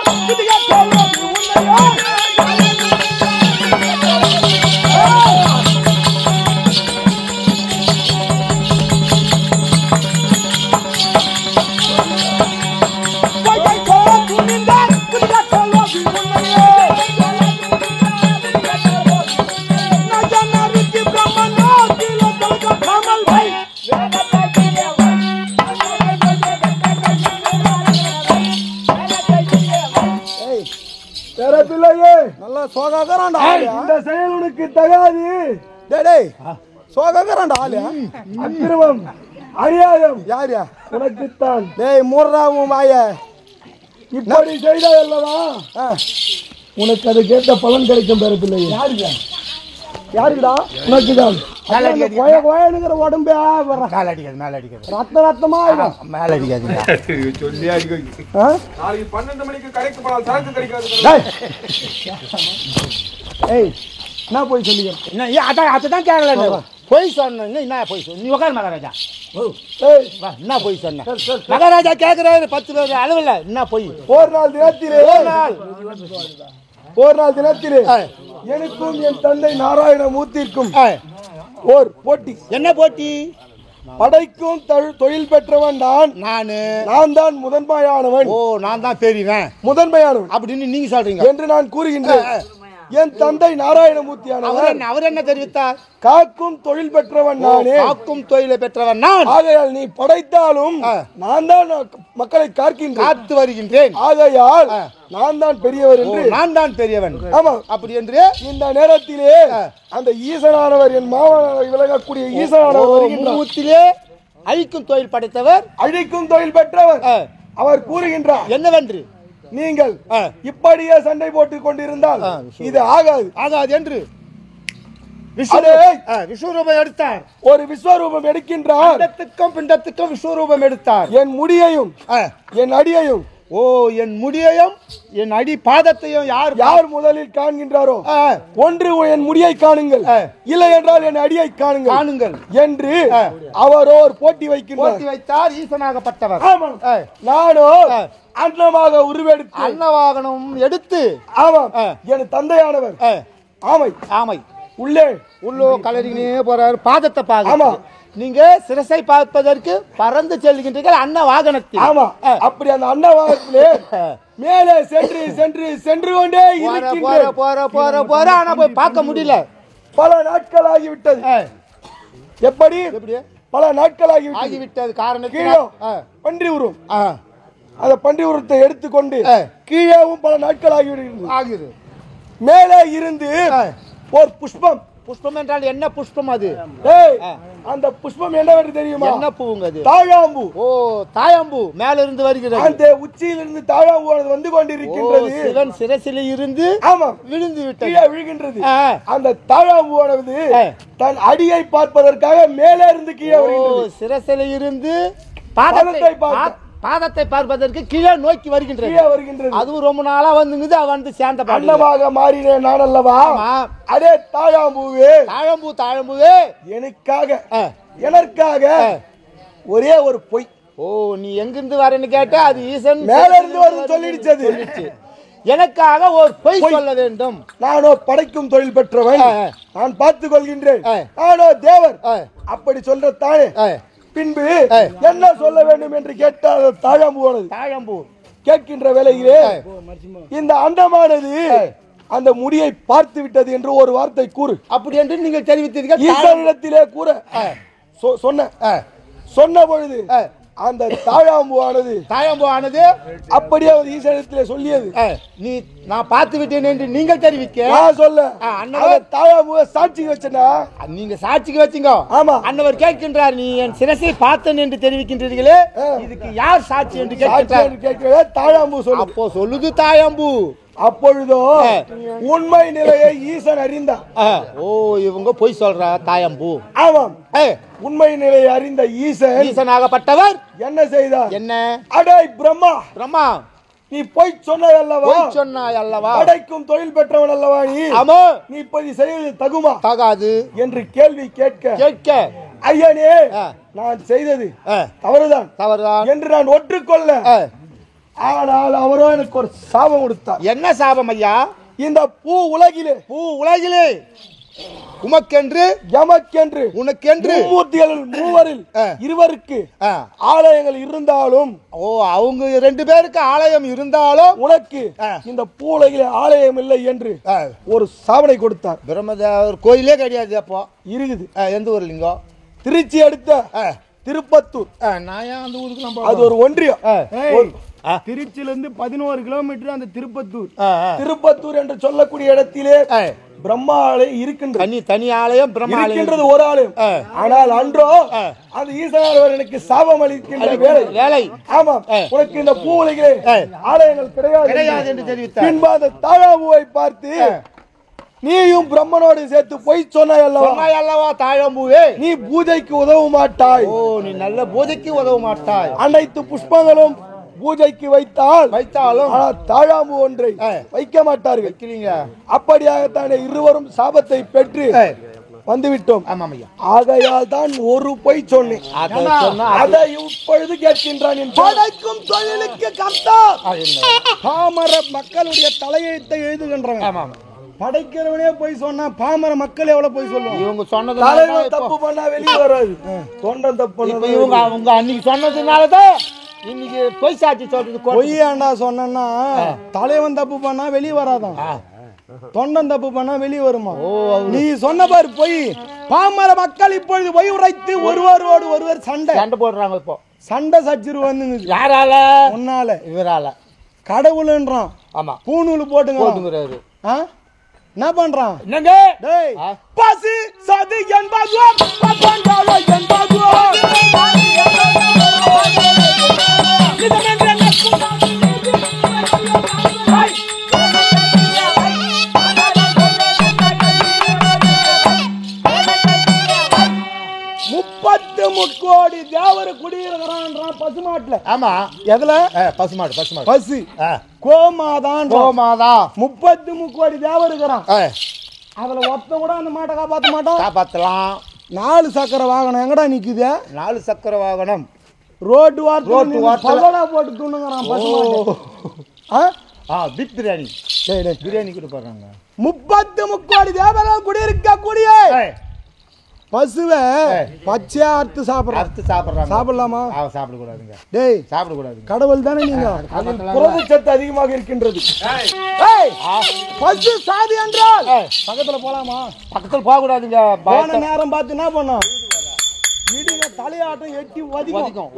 நல்லா சோகாக்கறான்டா. இந்த செயல் உனக்கு தகாது. டேய் சோகாக்கறான்டா ஆளு. அக்கிரமம் அநியாயம் யாரியா உனக்குத்தான். டேய் மூர்றாவும் வாய. இப்படி செய்தா அல்லவா உனக்கு அது கேட்ட பலன் கிடைக்கும். பேர பிள்ளை யாருக்குடா? உனக்குதான். கோயனுங்கிற உடம்பே மேல அடிக்காது. ரத்தமா மேல அடிக்காது. சொல்லி நாளைக்கு 12 மணிக்கு கடைக்கு போனால் சரக்கு கிடைக்காது. ஏய் என்ன போய் சொல்லிக்கிறேன்? அதான் கேட்கல. போய் சொன்ன என்ன போய் சொன்ன? நீ உட்கார் மகாராஜா. என்ன போய் சொன்ன? மகாராஜா கேட்கிறாரு 10 பேர் அளவில் என்ன போய்? ஒரு நாள் தினத்திலே எனக்கும் என் தந்தை நாராயணமூர்த்திக்கும் ஓர் போட்டி. என்ன போட்டி? படைக்கும் தொழில் பெற்றவன் நான் தான் முதன்மையானவன். ஓ, நான் தான் பெரியவன், முதன்மையானவன் அப்படின்னு நீங்க சொல்றீங்க என்று நான் கூறுகின்றேன். என் தந்தை நாராயணமூர்த்தியானவர் அவர் என்ன தெரிவித்தார்? காக்கும் தொழில் பெற்றவன் நானே. காக்கும் தொழிலை பெற்றவன் நான். ஆகையால் நீ படைத்தாலும் நான் தான் மக்களை காத்து வருகின்றேன். ஆகையால் நான் தான் பெரியவர் என்று. நான் தான் பெரியவன். ஆமா, அப்படி என்று இந்த நேரத்திலே அந்த ஈசனானவர், என் மாமனாரை விலகக்கூடிய ஈசனானவர் மூத்திலே அழிக்கும் தொழில் படைத்தவர், அழிக்கும் தொழில் பெற்றவர். அவர் கூறுகின்றார் என்னவென்று, நீங்கள் இப்படியே சண்டை போட்டுக் கொண்டிருந்தால் இது ஆகாது என்று விஸ்வரூபம் எடுத்தார். ஒரு விஸ்வரூபம் எடுக்கின்றார். பிண்டத்துக்கும் விஸ்வரூபம் எடுத்தார். என் முடியையும் என் அடியையும், என் முடியையும் என் அடி பாதத்தையும் யார் முதலில் காண்கின்றாரோ ஒன்று என் முடியை காணுங்கள், இல்லை என்றால் என் அடியை காணுங்கள் என்று அவரோ ஒரு போட்டி வைத்தார். ஈசனாகப்பட்டவர். நானோ அன்னமாக உருவெடுத்து, அன்னவாகனம் எடுத்து, ஆமாம், என் தந்தையானவர் ஆமை உள்ளே கலரினே போறாரு. பாதத்தை பாக்க நீங்க சிரசை பார்ப்பதற்கு பறந்து செல்கின்றீர்கள் அன்ன வாகனத்தில். ஆமா, அப்படி அந்த அன்ன வாகனத்திலே மேலே சென்று கொண்டே போற ஆனா போய் பார்க்க முடியல. பல நாட்கள் ஆகிவிட்டது. எப்படி பல நாட்கள் ஆகிவிட்டது? காரணம் பன்றி உருவம். அந்த பன்றி உருவத்தை எடுத்துக்கொண்டு கீழேவும் பல நாட்கள் ஆகிவிடுகிறது. மேலே இருந்து ஒரு புஷ்பம் என்றால் என்ன புஷ்பம் அது? அந்த புஷ்பம் என்னவென்று தெரியுமா? என்ன பூவுங்க அது? தாழாம்பூ. தாழாம்பூ மேல இருந்து வருகிறது. அந்த உச்சியிலிருந்து தாழாம்பூ வந்து கொண்டிருக்கின்றது. சிவன் சிரசில் இருந்து விழுந்து விழுகின்றது. அந்த தாழாம்பூவானது தன் அடியை பார்ப்பதற்காக மேலே இருந்து கீழே வருகின்றது. சிரசில் இருந்து பாதத்தை பார்ப்பதற்கு கீழே நோக்கி வருகின்றது. அதுவும் ரொம்ப நாளா வந்து சேர்ந்த அன்னமாக மாறினேன் நான் அல்லவா? அதே தாழம்பூவே எனக்காக ஒரே ஒரு பொய். நீ எங்கிருந்து வரேன்னு கேட்ட அது ஈசன் மேல இருந்து வருது சொல்லிடுச்சது. எனக்காக ஒரு பொய் சொல்ல வேண்டும். நானோ படைக்கும் தொழில் பெற்றவன், நான் பார்த்துக் கொள்கின்றேன். நானோ தேவர் அப்படி சொல்றதானே. பின்பு என்ன சொல்ல வேண்டும் என்று கேட்டால் தாழம்பூ கேட்கின்ற வேளையிலே இந்த அண்டமானது அந்த முடியை பார்த்து விட்டது என்று ஒரு வார்த்தை கூறு. அப்படி என்று நீங்கள் தெரிவித்தீர்கள். ஈசனிடத்திலே கூற சொன்ன பொழுது அந்த தாழாம்பூவானது அப்படியே ஈசனிடத்திலே சொல்லியது. நான் பார்த்து விட்டேன் என்று நீங்கள் தெரிவிக்க சொல்ல தாழாம்பூவை சாட்சிக்கு வச்சா நீங்க சாட்சிக்கு வச்சீங்க. ஆமா, அன்னவர் கேட்கின்றார், நீ என் சிரசை பார்த்தேன் என்று தெரிவிக்கின்றீர்களே, இதுக்கு யார் சாட்சி என்று கேட்கிறார். தாழாம்பூ சொல்லு. அப்போ சொல்லுது தாழாம்பூ. அப்பொழுதோ உண்மை நிலையை ஈசன் அறிந்தார். இவங்க பொய் சொல்றா தாயம்பூ. ஆமாம், உண்மை நிலையை அறிந்த ஈசனாகப்பட்டவர் என்ன செய்தார்? என்ன? அடே பிரம்மா, நீ பொய் சொன்னாய் அல்லவா? படைக்கும் தொழில் பெற்றவன் அல்லவா நீ? ஆமா. நீ இப்படி செய்வது தகுமா தகாது என்று கேள்வி கேட்க ஐயனே, நான் செய்தது தவறுதான் என்று நான் ஒற்றுக்கொள்ள. ஆனால் அவரோ எனக்கு ஒரு சாபம் கொடுத்தார். என்ன சாபம் ஐயா? இந்த பூ உலகிலே உமக்கென்று எமக்கென்று உனக்கென்று மூர்த்திகளில் மூவரில் இருவருக்கு ஆலயங்கள் இருந்தாலும், அவங்க 2 பேருக்கு ஆலயம் இருந்தாலும் உனக்கு இந்த பூ உலகிலே ஆலயம் இல்லை என்று ஒரு சாபனை கொடுத்தார். பிரம்மதேவர் கோயிலே கிடையாது. அப்போ இருக்குது. எந்த ஊர் லிங்கம்? திருச்சி அடுத்த திருப்பத்தூர். அந்த ஊருக்கு அது ஒரு ஒன்றியம். திருச்சியிலிருந்து 11 கிலோமீட்டர் அந்த திருப்பத்தூர் என்று சொல்லக்கூடிய இடத்திலே பிரம்மா ஆலயம் இருக்கின்றது. தனி ஆலயம் பிரம்மா இருக்கின்றது, ஒரு ஆலயம். ஆனால் அன்றோ அந்த ஈசனார் எனக்கு சாபம் அளிக்கின்ற வேலை. ஆமாம், உனக்கு இந்த பூ உலகிலே ஆலயங்கள் கிடையாது என்று தெரிவித்தார். பின்பு அந்த தாழாம்பூவை பார்த்து, நீயும் பிரம்மனோடு சேர்த்து பொய் சொன்னாய் அல்லவா தாழம்பூவே? நீ பூஜைக்கு உதவ மாட்டாய். நீ நல்ல பூஜைக்கு உதவ மாட்டாய். அனைத்து புஷ்பங்களும் பூஜைக்கு வைத்தாலும் தாழாம்பூ ஒன்றை வைக்க மாட்டார்கள். அப்படியாகத்தானே இருவரும் சாபத்தை பெற்று வந்துவிட்டோம். ஆகையால் தான் ஒரு பொய் சொன்னேன். அதை இப்பொழுது கேட்கின்றான். படைக்கும் தொழிலுக்கு கர்த்தா பாமர மக்களுடைய தலையெழுத்தை எழுதுகின்றவன். படைக்கிறவனே போய் சொன்னா பாமர மக்கள் எவ்வளவு போய் சொல்லுவாங்க. இவங்க சொன்னது தலைவன் தப்பு பண்ணா வெளியே வராது, தொண்டன் தப்பு இப்ப இவங்க அவங்க அன்னைக்கு சொன்னதுனாலதான் இன்னைக்கு பொய் சாட்சி சொல்றது. பொய்யாண்டா சொன்னா தலைவன் தப்பு பண்ணா வெளியே வராதான், தொண்டன் தப்பு பண்ணா வெளியே வருமா? நீ சொன்ன பாரு பொய். பாமர மக்கள் இப்பொழுது பொய் உரைத்து ஒருவரோடு ஒருவர் சண்டை போடுறாங்க. இப்போ சண்டை சச்சிரு வந்து யாரால? உன்னால, இவரால. கடவுள்ன்றான். ஆமா, பூநூல் போட்டுங்கிறாரு. என்ன பண்றான்? என்னங்க டேய், பசி சதி என்பதும் பகவான்கால என்பதும் முக்கோடி தேவர குடியிருக்கிறான் பசுமாட்டுல. ஆமா, எதுல? பசுமாடு. பசு கோமாதான். 33 கோடி தேவர் இருக்கிறான். அதுல ஒத்த கூட அந்த மாட்டை காப்பாத்த மாட்டான். காப்பாத்தலாம். 4 சக்கர வாகனம் எங்கடா நிக்குது? 4 சக்கர வாகனம் ரோட்டு வார்த்தை போட்டு துண்ணுங்கிறான் பசுமாடு. பிக் பிரியாணி. பிரியாணி கூட போடுறாங்க. 33 கோடி தேவர்கள் குடியிருக்க கூடிய பசுவை பச்சையா அறுத்து சாப்பிடுறாங்க. சாப்பிடலாமா? சாப்பிடக்கூடாதுங்க. டேய், சாப்பிடக்கூடாது. கடவுள் தானே நீங்க. புரதச்சத்து அதிகமாக இருக்கின்றது. பசு சாதி என்றால் பக்கத்துல போலாமா? பக்கத்துல போக கூடாதுங்க. போன நேரம் பார்த்து என்ன பண்ணோம்? இடிங்க தலையாட்டம் எட்டி ஒதிக்கும்.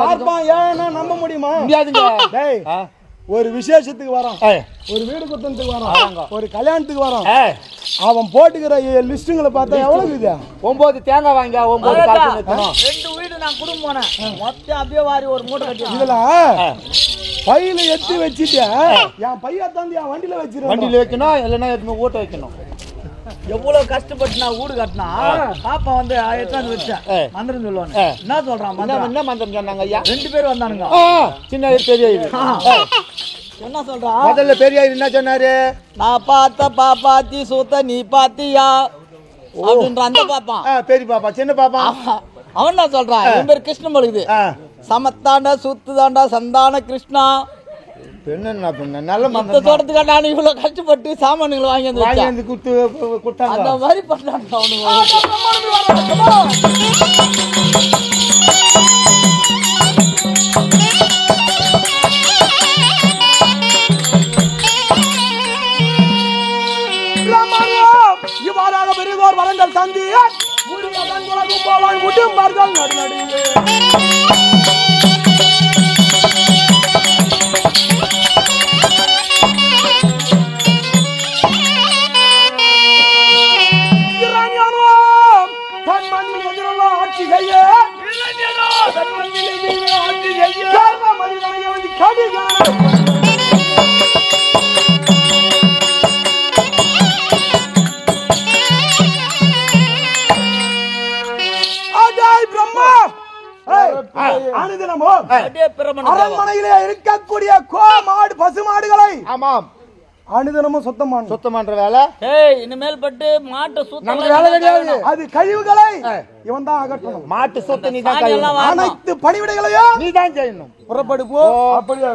பார்ப்பான். ஏன்னா நம்ப முடியுமா? முடியாதுங்க. டேய், ஒரு விசேஷத்துக்கு வரோம், ஒரு வீடு குத்தத்துக்கு வரோம், ஒரு கல்யாணத்துக்கு வரோம். அவன் போட்டுக்கிற லிஸ்டுங்களை பார்த்தா எவ்வளவு இது? 9 தேங்காய் வாங்க, 9 காசு நிக்கணும். 2 வீடு நான் குடும்பம் போனேன். மொத்தம் அப்படியே வாரி ஒரு மூட்டை கட்டி இதுல பையில எத்தி வச்சுட்டு என் பையா தாண்டி என் வண்டியில வச்சிருக்கேன். வண்டியில வைக்கணும், இல்லைன்னா எடுத்து ஊட்ட வைக்கணும். எவ்வளவு கஷ்டப்பட்டு நான் வீடு கட்டினா பாப்பா வந்து எடுத்தாந்து வச்சேன். மந்திரம் சொல்லுவானு. என்ன சொல்றான்? என்ன மந்திரம் சொன்னாங்க ஐயா? 2 பேர் வந்தானுங்க. சின்ன பெரிய என்ன சொல்றா? முதல்ல பெரிய என்ன சொன்னாரு? நான் பார்த்த பாப்பாத்தி சூத்த நீ பாத்தியா அப்படின்ற அந்த பாப்பான். பெரிய பாப்பா. சின்ன பாப்பா அவன் என்ன சொல்றான்? என் பேர் கிருஷ்ணன் பழுகுது. சமத்தாண்டா சுத்துதாண்டா சந்தான கிருஷ்ணா. நல்ல தோட்டத்துக்கு நான் இவ்வளவு கஷ்டப்பட்டு சாமான்களை வாங்கி வந்து கொடுத்தாங்க. அந்த மாதிரி பண்ணாங்க அவனுங்க. இவ்வாறாக பெரியதோர் வரங்கள் தந்தி போவான் குடும்பர்கள் நடுநடுவே அரண்மனையிலே இருக்கக்கூடிய கோமாடு பசுமாடுகளை அனுதினமும் சுத்தமான வேலை. இனிமேல் பட்டு மாட்டை சுத்தம் வேலை கிடையாது. அது கழிவுகளை இவன் தான் அகற்றணும். மாட்டு சுத்த நீ தான். அனைத்து பணிவிடைகளையும் நீ தான் செய்யணும். புறப்படு போ. அப்படியே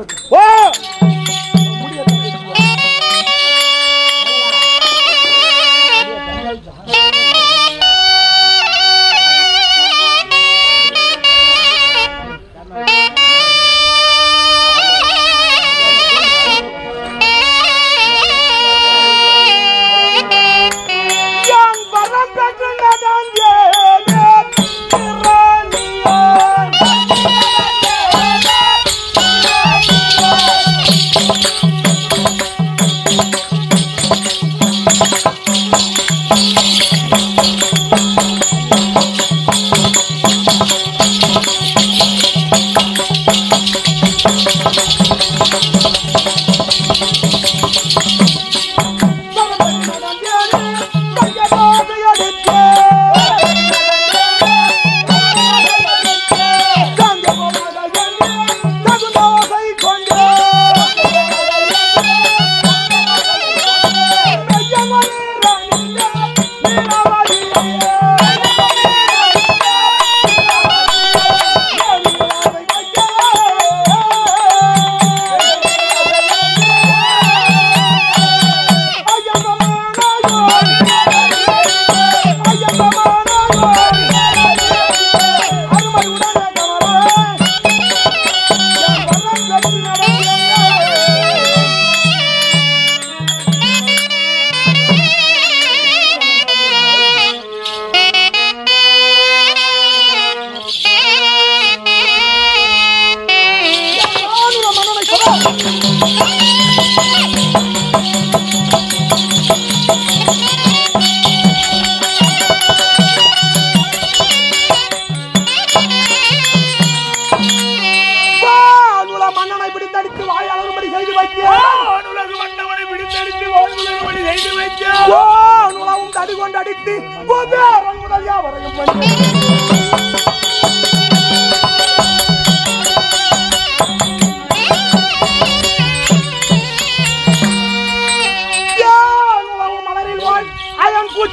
உலகம் தடி கொண்டு அடித்து குபேரன் முதல் யாவரையும் பண்ணி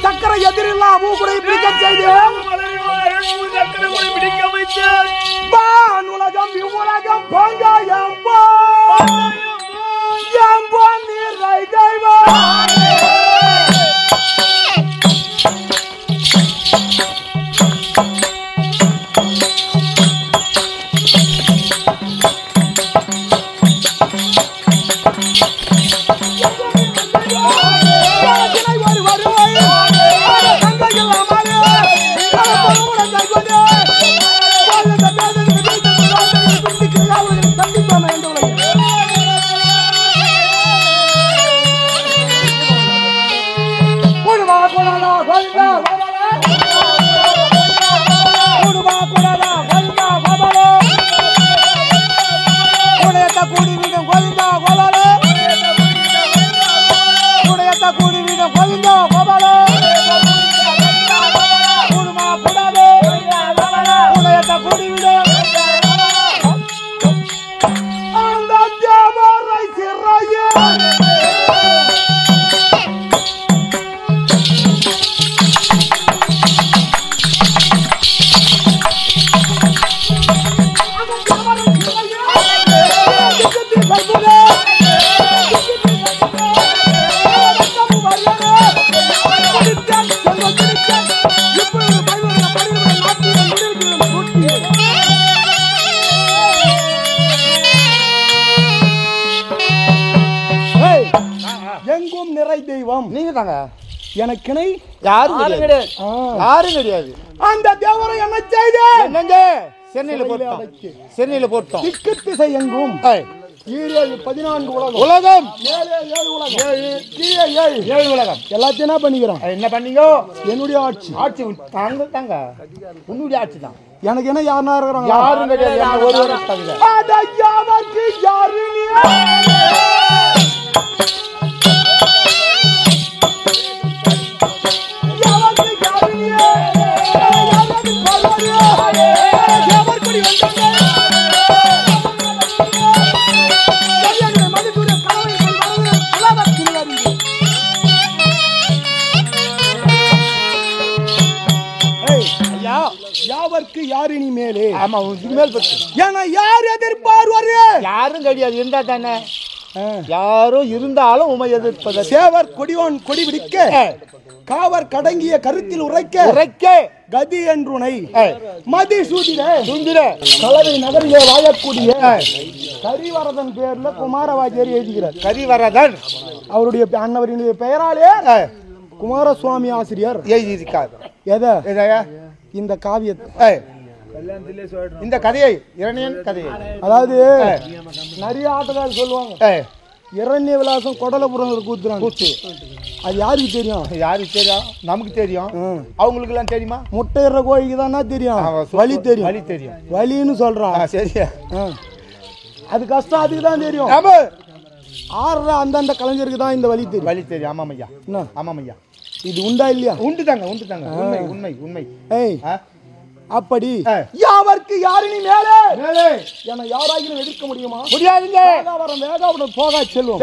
சக்கர எதிரில்லா மூக்குடை பிடிக்க செய்தேன் உலகம் இவ்வுலகம் பங்காயம் நீரை தெய்வம் எங்கும் நிறை தெய்வம் நீங்க தாங்க. எனக்கு யாரும் கிடையாது. யாரும் கிடையாது. அந்த தேவரை என்ன செய்த என்னங்க சென்னையில போட்டோம். திக்கு திசை எங்கும் 14 உலகம் மேலே 7 உலகம் கீழே 7 உலகம் எல்லாத்தையும் என்ன பண்ணிக்கிறோம். என்ன பண்ணீங்க? என்னுடைய ஆட்சி தாங்க தாங்க உன்னுடைய ஆட்சி தான். எனக்கு என்ன யாருன்னா இருக்கிறாங்க? யாரும் கிடையாது. ஒருவரை தவிர யாருக்கு யாரு யாவருக்கு யாரு நீ மேலே? ஆமா மேல் ஏன்னா யார் எதிர்பார்வாரு? யாரும் கிடையாது. இருந்தா தானே யாரும் இருந்தாலும் உமை எதிர்ப்பது. சேவர் கொடியோன் கொடி பிடிக்க காவர் கடங்கிய கருத்தில் உரைக்க கதி என்றுனை மதி சூதிர கலவை நகரிலே வாழக்கூடிய கரிவரதன் பேர்ல குமாரவாஜியர் எழுதுகிறார். கரிவரதன் அவருடைய அண்ணவரினுடைய பெயராலே குமாரசுவாமி ஆசிரியர் எழுதியிருக்கார். எதை? இந்த காவியத்தை இந்த கதையை இரணியன் கதையை. அதாவது நிறைய ஆட்டக்காரர் சொல்லுவாங்க இரண்ய விலாசம் கொடலபுரம் கூத்து. அது யாருக்கு தெரியும்? யாருக்கு தெரியும்? நமக்கு தெரியும். அவங்களுக்கு எல்லாம் தெரியுமா? முட்டையிற கோழிக்கு தானா தெரியும். வலி தெரியும். வலின்னு சொல்றான். சரியா? அது கஷ்டம் அதுக்கு தான் தெரியும். ஆடுற அந்தந்த கலைஞருக்கு தான் இந்த வலி தெரியும். ஆமாம் ஐயா. ஆமாம் ஐயா. இது உண்டா இல்லையா? உண்டு தாங்க. உண்மை. அப்படி யாவருக்கு யாரினி மேலே என யாராகிலும் எதிர்க்க முடியுமா? முடியாதுங்க. வேகாவுடன் போக செல்வம்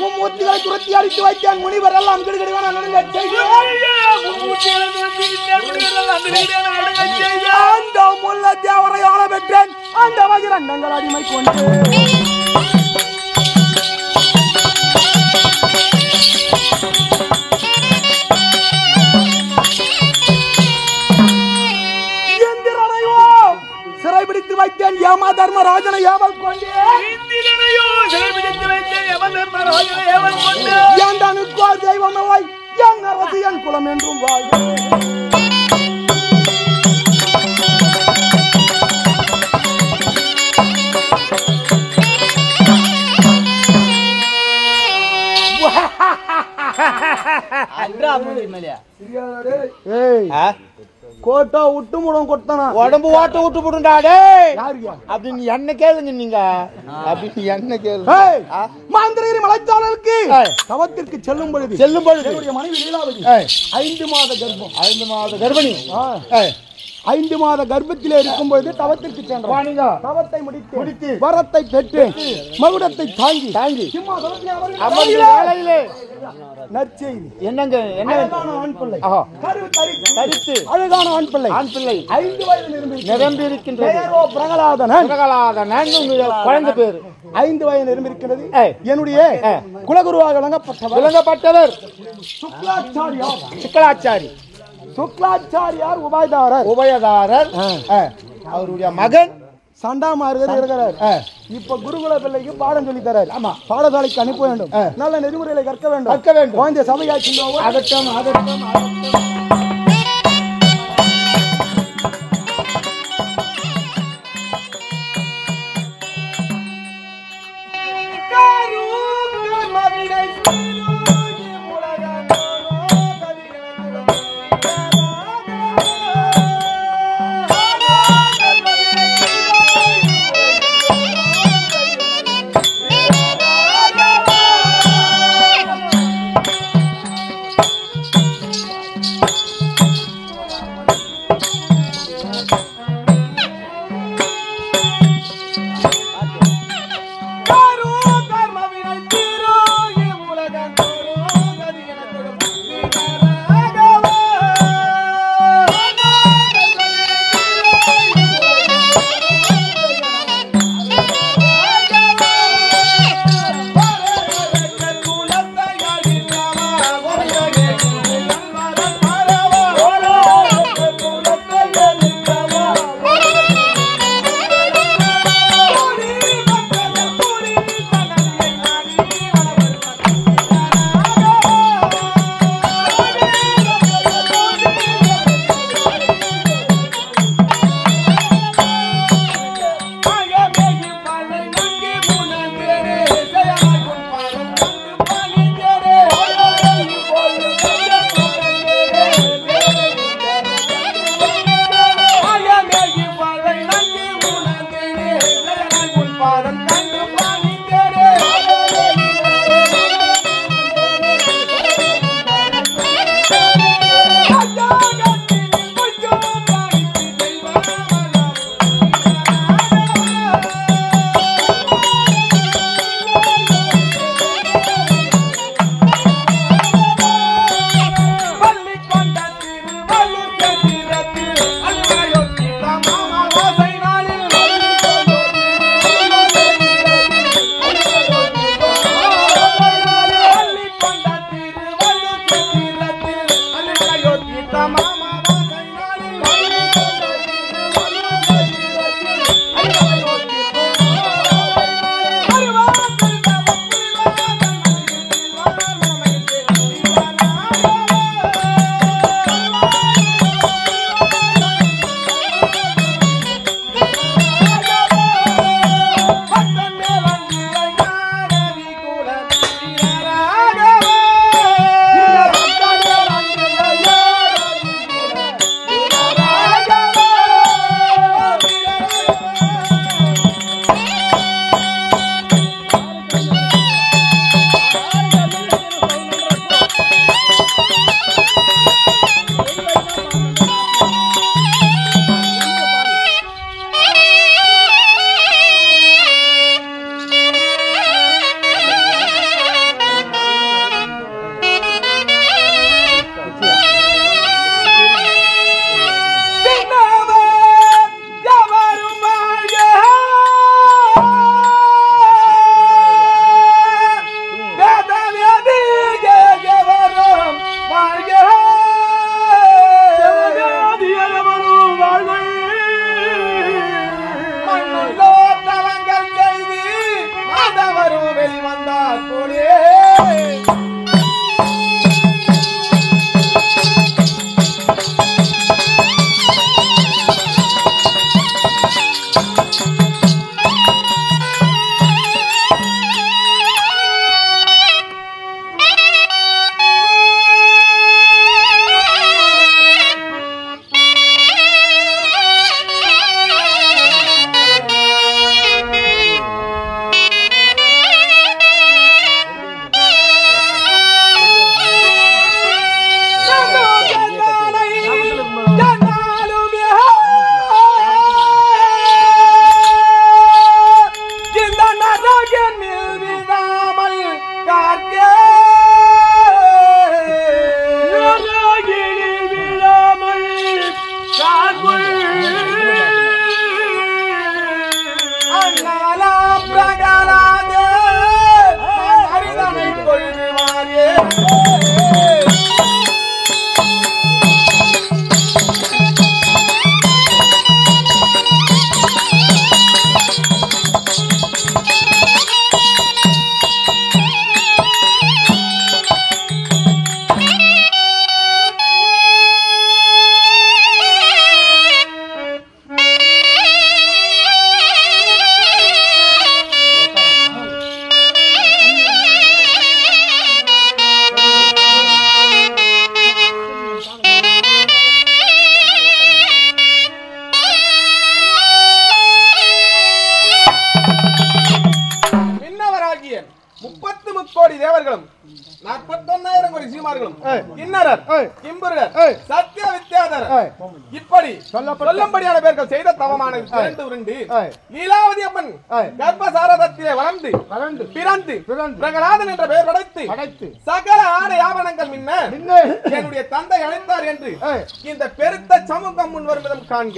மும்மூர்த்திகளை துரத்தி அடித்து வைத்தான். முனிவர் எல்லாம் அந்த முல்ல தேவரை ஆள பெற்றேன். அந்த வகிரண்டங்கள் அடிமை கொண்டு சிறைபிடித்து வைத்தேன். ஏமா தர்மராஜனை ஏவல் கொண்டே தெய்வம் என் அரசு என் குலம் என்றும் வாழ். கோட்டா விட்டு முடம் கொட்டனா உடம்பு ஓட்ட விட்டு போடுண்டாடே அப்படின்னு என்ன கேளுங்க நீங்க அப்படின்னு என்ன கேளுங்க மாந்திரகிரி மலைச்சாரலுக்கு தவத்திற்கு செல்லும் பொழுது என்னுடைய மனைவி லீலாவதி 5 மாத கர்ப்பம் 5 மாத கர்ப்பிணி 5 மாத கர்ப்பத்திலே இருக்கும் பொழுது தவத்திற்கு சென்றார். தவத்தை முடித்து வரத்தை பெற்று மகுடத்தை தாங்கி நற்செய்தி என்னங்க என்ன ஆண் பிள்ளை தரித்து அழகான ஆண் பிள்ளை 5 வயது நிரம்பி இருக்கின்றது. பிரகலாதன் குழந்தை பேரு 5 வயது நிரம்பியிருக்கிறது. என்னுடைய குலகுருவாக விளங்கப்பட்டவர் சுக்லாச்சாரியார் உபயதாரர் அவருடைய மகன் சண்டாமார்கள் இருக்கிறார். இப்ப குருகுல பிள்ளைக்கு பாடம் சொல்லி தரார். ஆமா, பாடசாலைக்கு அனுப்ப வேண்டும். நல்ல நெறிமுறைகளை கற்க வேண்டும். குழந்தை சபையாட்சி அதட்டம் முதல்வர்களும் கிண்ணறர் கிம்புரர் சத்திய வித்யாதரர் இப்படி சொல்லும்படியான பேர்கள் செய்த தவமான உருண்டு லீலாவதி அம்மன் கர்ப்பசாரதத்திலே வளர்ந்து பிறந்து பிரகலாதன் என்ற பெயர் படைத்து சகல ஆடை ஆவணங்கள் மின்ன என்னுடைய தந்தை அழைத்தார் என்று இந்த பெருத்த சமூகம் முன் வரும் விதம் காண்க.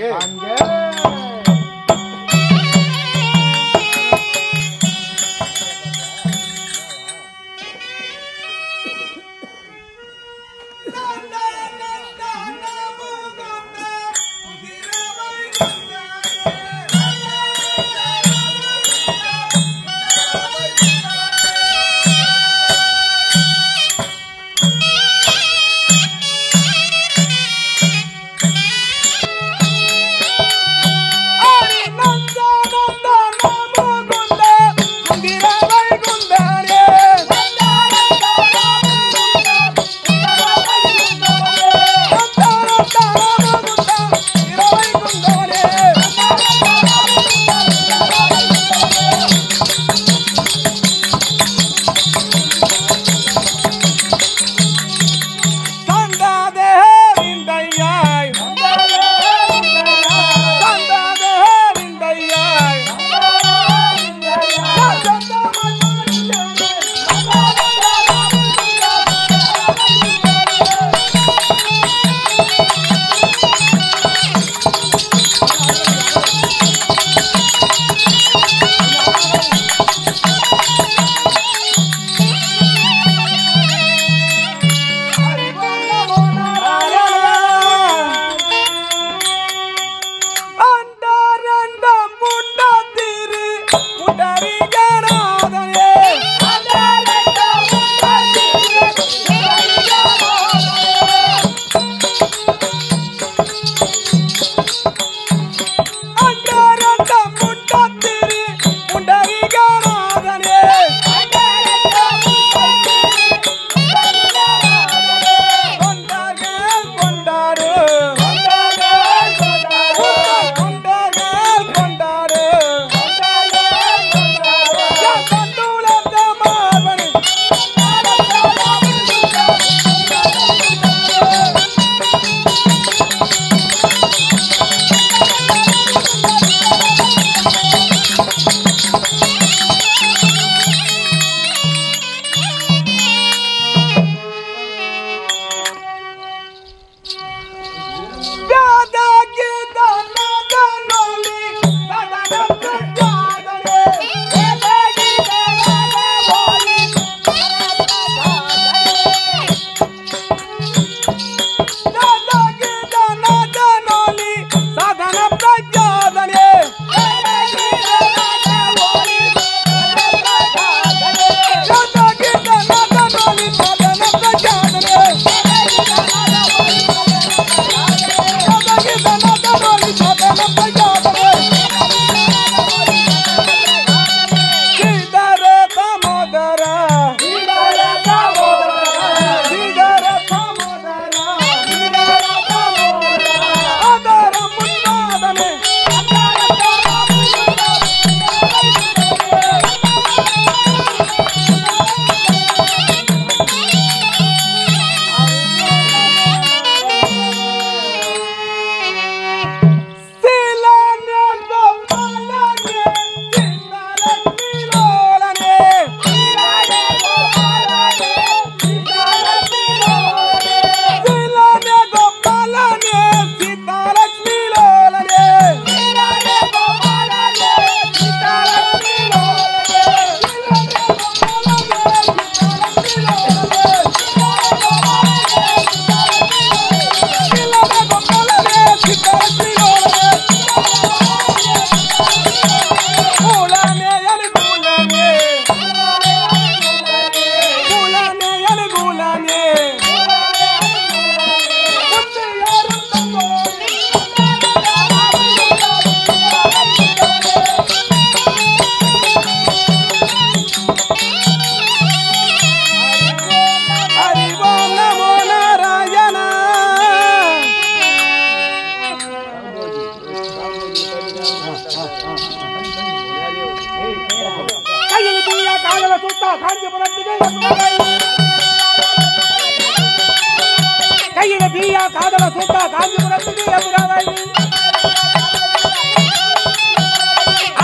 ஐயா காதல சூட்டா காஞ்சிபுரத்துக்கு எதிராக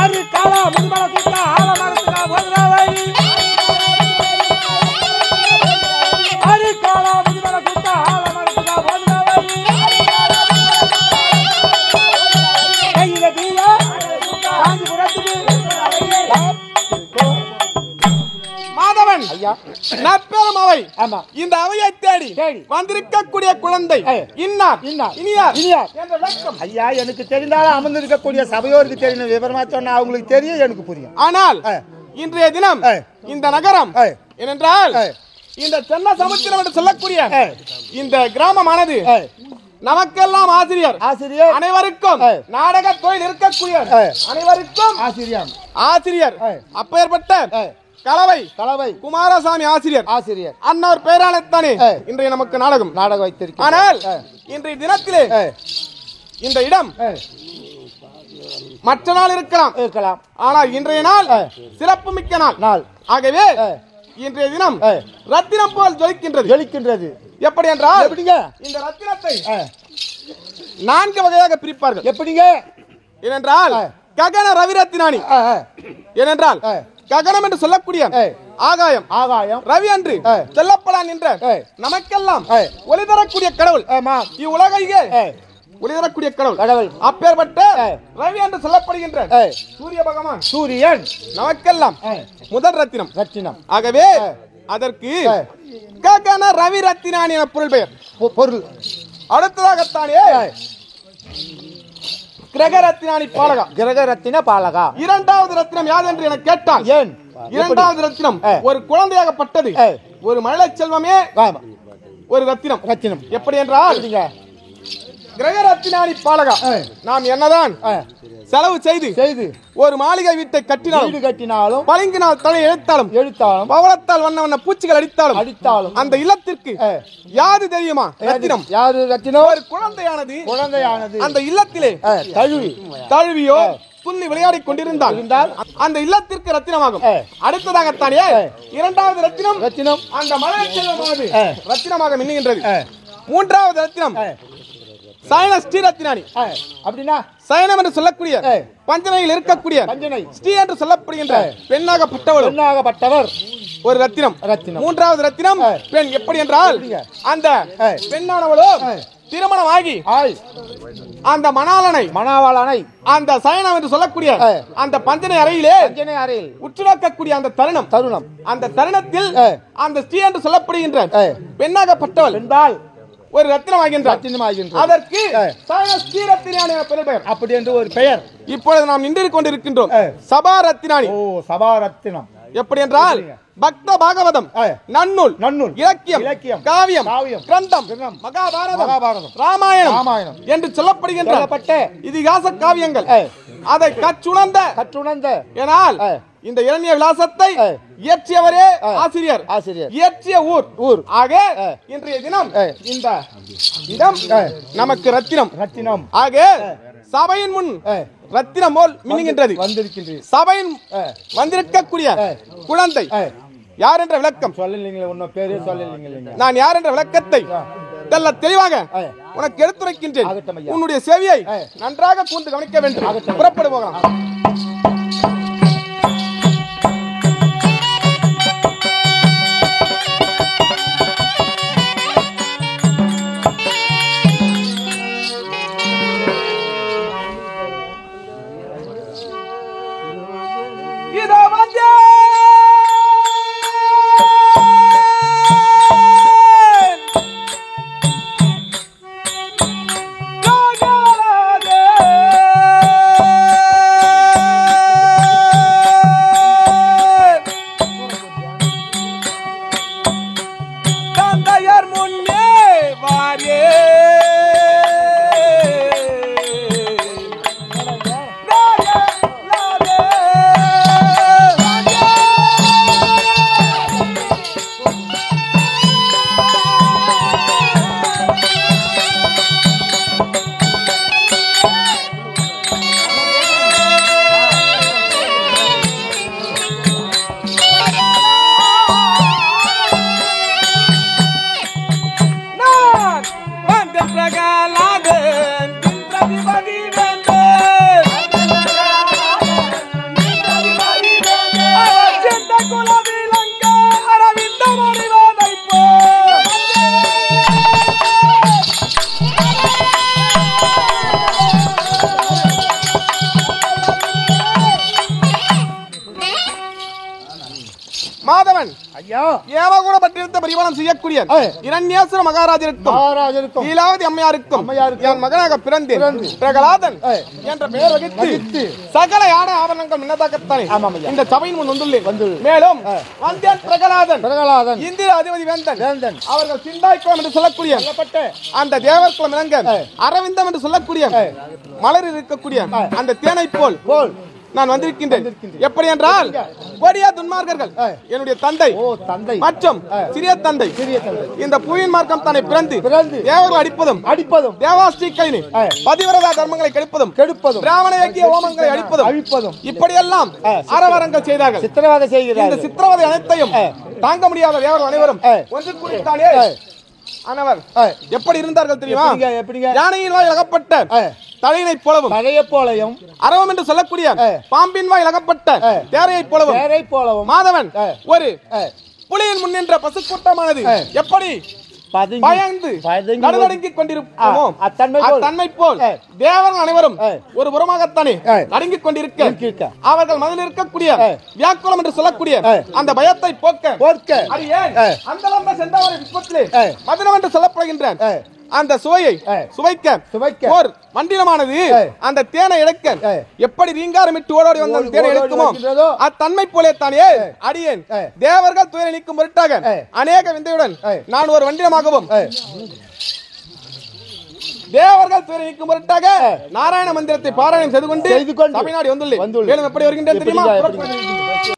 அரு காலா முதுமல சூட்டா ஆலமரத்துக்கா போதுராவை அரு காலா முதுமல சூட்டா ஆலமரத்துக்கா போதுராவை கையில தீயா காஞ்சிபுரத்துக்கு மாதவன் ஐயா நற்பெரும் அவை ஆமா இந்த அவையை தேடி வந்திருக்கக்கூடிய குழந்தை இன்னார் இனியார் என்ற விளக்கம் ஐயா எனக்கு தெரிந்தாலும் அமர்ந்திருக்கக்கூடிய சபையோருக்கு தெரியும் விவரமா சொன்னா அவங்களுக்கு தெரியும் எனக்கு புரியும். ஆனால் இன்றைய தினம் இந்த நகரம் ஏனென்றால் இந்த சென்னை சமுத்திரம் என்று சொல்லக்கூடிய இந்த கிராமமானது நமக்கெல்லாம் ஆசிரியர் அனைவருக்கும் நாடக தொழில் இருக்கக்கூடிய அனைவருக்கும் ஆசிரியர் அப்பேற்பட்ட கலவை குமாரசாமி ஆசிரியர் அன்னவர் பெயரானத்தானே இன்றைய நமக்கு நாடகம் வைத்திருக்கிறார். ஆனால் இன்றைய தினத்திலே இந்த இடம் மற்ற நாள் இருக்கலாம் ஆனால் இன்றைய நாள் சிறப்பு மிக்க நாள். ஆகவே இன்றைய தினம் ரத்தினம் போல் ஜொலிக்கின்றது. எப்படி என்றால் இந்த ரத்தினத்தை 4 வகையாக பிரிப்பார்கள். எப்படிங்க ஏனென்றால் ககன ரவிரத்தினானி ஏனென்றால் ககனம் என்று சொல்லக்கூடிய ஆகாயம் ரவி என்று சொல்லப்படான் என்ற நமக்கெல்லாம் ஒளி தரக்கூடிய கடவுள் இவ்வுலகையே ஒளி தரக்கூடிய கடவுள் அப்பேற்பட்ட ரவி என்று சொல்லப்படுகின்ற சூரிய பகவான் சூரியன் நமக்கெல்லாம் முதல் ரத்தினம். ஆகவே அதற்கு ககன ரவி ரத்தினானி என பொருள் அடுத்ததாகத்தானே கிரகரத்தினானி பாலகா இரண்டாவது ரத்தினம் யாது என்று என கேட்டால் இரண்டாவது ரத்தினம் ஒரு குழந்தையாகப்பட்டது ஒரு மழை செல்வமே ஒரு ரத்தினம். எப்படி என்றால் கிரகரத்தினானி பாலகா நாம் என்னதான் செலவு செய்து ஒரு மாளிகை வீட்டை கட்டினாலும் பளிங்கினால் தலை எழுத்தாலும் பவளத்தால் வண்ண பூச்சிகள் அடித்தாலும் அந்த இல்லத்திற்கு யாது தெரியுமா ரத்தினம் ஒரு குழந்தையானது அந்த இல்லத்திலே தழுவியோ துள்ளி விளையாடி கொண்டிருந்தால் அந்த இல்லத்திற்கு ரத்தினமாகும். அடுத்ததாகத்தானே இரண்டாவது ரத்தினம் அந்த மலை செல்வமானது ரத்தினமாக மின்னுகின்றது. மூன்றாவது ரத்தினம் சயன ஸ்ரீரத்தினானி அப்படின்னா சயனம் என்று சொல்லக்கூடிய பஞ்சனையில் இருக்கக்கூடிய ஸ்ரீ என்று சொல்லப்படுகின்ற பெண்ணாகப்பட்டவர் ஒரு ரத்தினம். மூன்றாவது ரத்தினம் பெண். எப்படி என்றால் அந்த பெண்ணானவளோ திருமணமாகி அந்த மணாளனை அந்த சயனம் என்று சொல்லக்கூடிய அந்த பஞ்சனை அறையிலே உற்று நோக்கக்கூடிய அந்த தருணம் அந்த தருணத்தில் அந்த ஸ்ரீ என்று சொல்லப்படுகின்ற பெண்ணாகப்பட்டவள் என்றால் ஒரு ரத்தினம் ஆகின்றார். அதற்கு அப்படி என்று ஒரு பெயர். இப்பொழுது நாம் நின்று கொண்டிருக்கின்றோம் சபா ரத்தினம். எப்படி என்றால் பக்த பாகவதம் நன்னூல் இலக்கியம் காவியம் கிரந்தம் மகாபாரதம் ராமாயணம் என்று சொல்லப்படுகின்ற இதிகாச காவியங்கள் அதை கற்றுணர்ந்த எனால் இந்த இரண்ய விலாசத்தை இயற்றியவரே ஆசிரியர் இயற்றிய ஊர். ஆக இன்றைய தினம் இந்த இடம் நமக்கு ரத்தினம். ஆக சபையின் முன் ரத்தினம் போல் மின்னுகின்றது. சபையின் வந்திருக்கக்கூடிய குழந்தை யார் என்ற விளக்கம் நான் யார் என்ற விளக்கத்தை தெளிவாக உனக்கு எடுத்துரைக்கின்றேன். உன்னுடைய சேவையை நன்றாக கூர்ந்து கவனிக்க வேண்டும். புறப்படு போகலாம். பிரகலாதன் பிரதிபதி வேந்தன் அவர் சித்த குலவிலங்க அரவிந்த மணிவாதை மாதவன் ஐயா ஏவகூட பட்டிருந்த பரிபாலம் செய்யக்கூடிய இரண்யாசுர மகாராஜருக்கும் லீலாவதி அம்மையாருக்கும் என் மகனாக பிறந்தேன் பிரகலாதன் என்ற பெயர் வகித்து சகல யானை ஆபரணங்கள் முன்னதாகத்தானே இந்த சபையின் முன் வந்துள்ளேன். மேலும் வந்தேன் பிரகலாதன் இந்திர அதிபதி வேந்தன் அவர்கள் சிந்தாய்க்குளம் என்று சொல்லக்கூடிய அந்த தேவர்குளம் இளங்க அரவிந்தம் என்று சொல்லக்கூடிய மலர் இருக்கக்கூடிய அந்த தேனை போல் நான் வந்திருக்கின்றேன். எப்படி என்றால் கொடிய துன்மார்க்கர்கள் என்னுடைய தந்தை மற்றும் சிறிய தந்தை இந்த புவியின் மார்க்கம் தானே பிறந்து தேவர்கள் அடிப்பதும் தேவாஸ்திகளின் பதிவிரதா தர்மங்களை கெடுப்பதும் பிராமண யக்கிய ஹோமங்களை அழிப்பதும் இப்படியெல்லாம் ஆரவாரங்கள் செய்தார்கள். சித்திரவதை செய்கிறார்கள். இந்த சித்திரவதை அனைத்தையும் தாங்க முடியாத தேவர்கள் அனைவரும் ஒன்று கூடித்தானே அனைவர் எப்படி இருந்தார்கள் தெரியுமா? யானையின் வாயில் அகப்பட்ட தலையினை போலவும் அரவம் என்று சொல்லக்கூடிய பாம்பின் வாயில் அகப்பட்ட தேரையை போலவும் மாதவன் ஒரு புலியின் முன் நின்ற பசுக்கூட்டமானது எப்படி பயந்து நடுநடுங்கிக் கொண்டிருப்போமோ அத்தன்மை போல் தேவர்கள் அனைவரும் ஒரு புறமாகத்தானே நடுங்கிக் கொண்டிருக்க அவர்கள் மனதில் இருக்கக்கூடிய வியாக்குலம் என்று சொல்லக்கூடிய அந்த பயத்தை போக்க அது ஏன் அந்த சென்றவரை விஸ்வத்திலே மதுரம் என்று சொல்லப்படுகின்ற அந்த சுவையை சுவைக்க ஓர் மண்டினமானது அந்த தேனை இழக்க எப்படி ரீங்காரமிட்டு ஓடோடி வந்த தேனை இழக்குமோ அத்தன்மை போலே தானே அடியேன் தேவர்கள் துயரை நீக்கும் பொருட்டாக அநேக விந்தையுடன் நான் ஒரு வண்டினமாகவும் தேவர்கள் துயரை நீக்கும் பொருட்டாக நாராயண மந்திரத்தை பாராயணம் செய்து கொண்டு தமிழ்நாடு வந்துள்ளேன். எப்படி வருகின்றேன் தெரியுமா?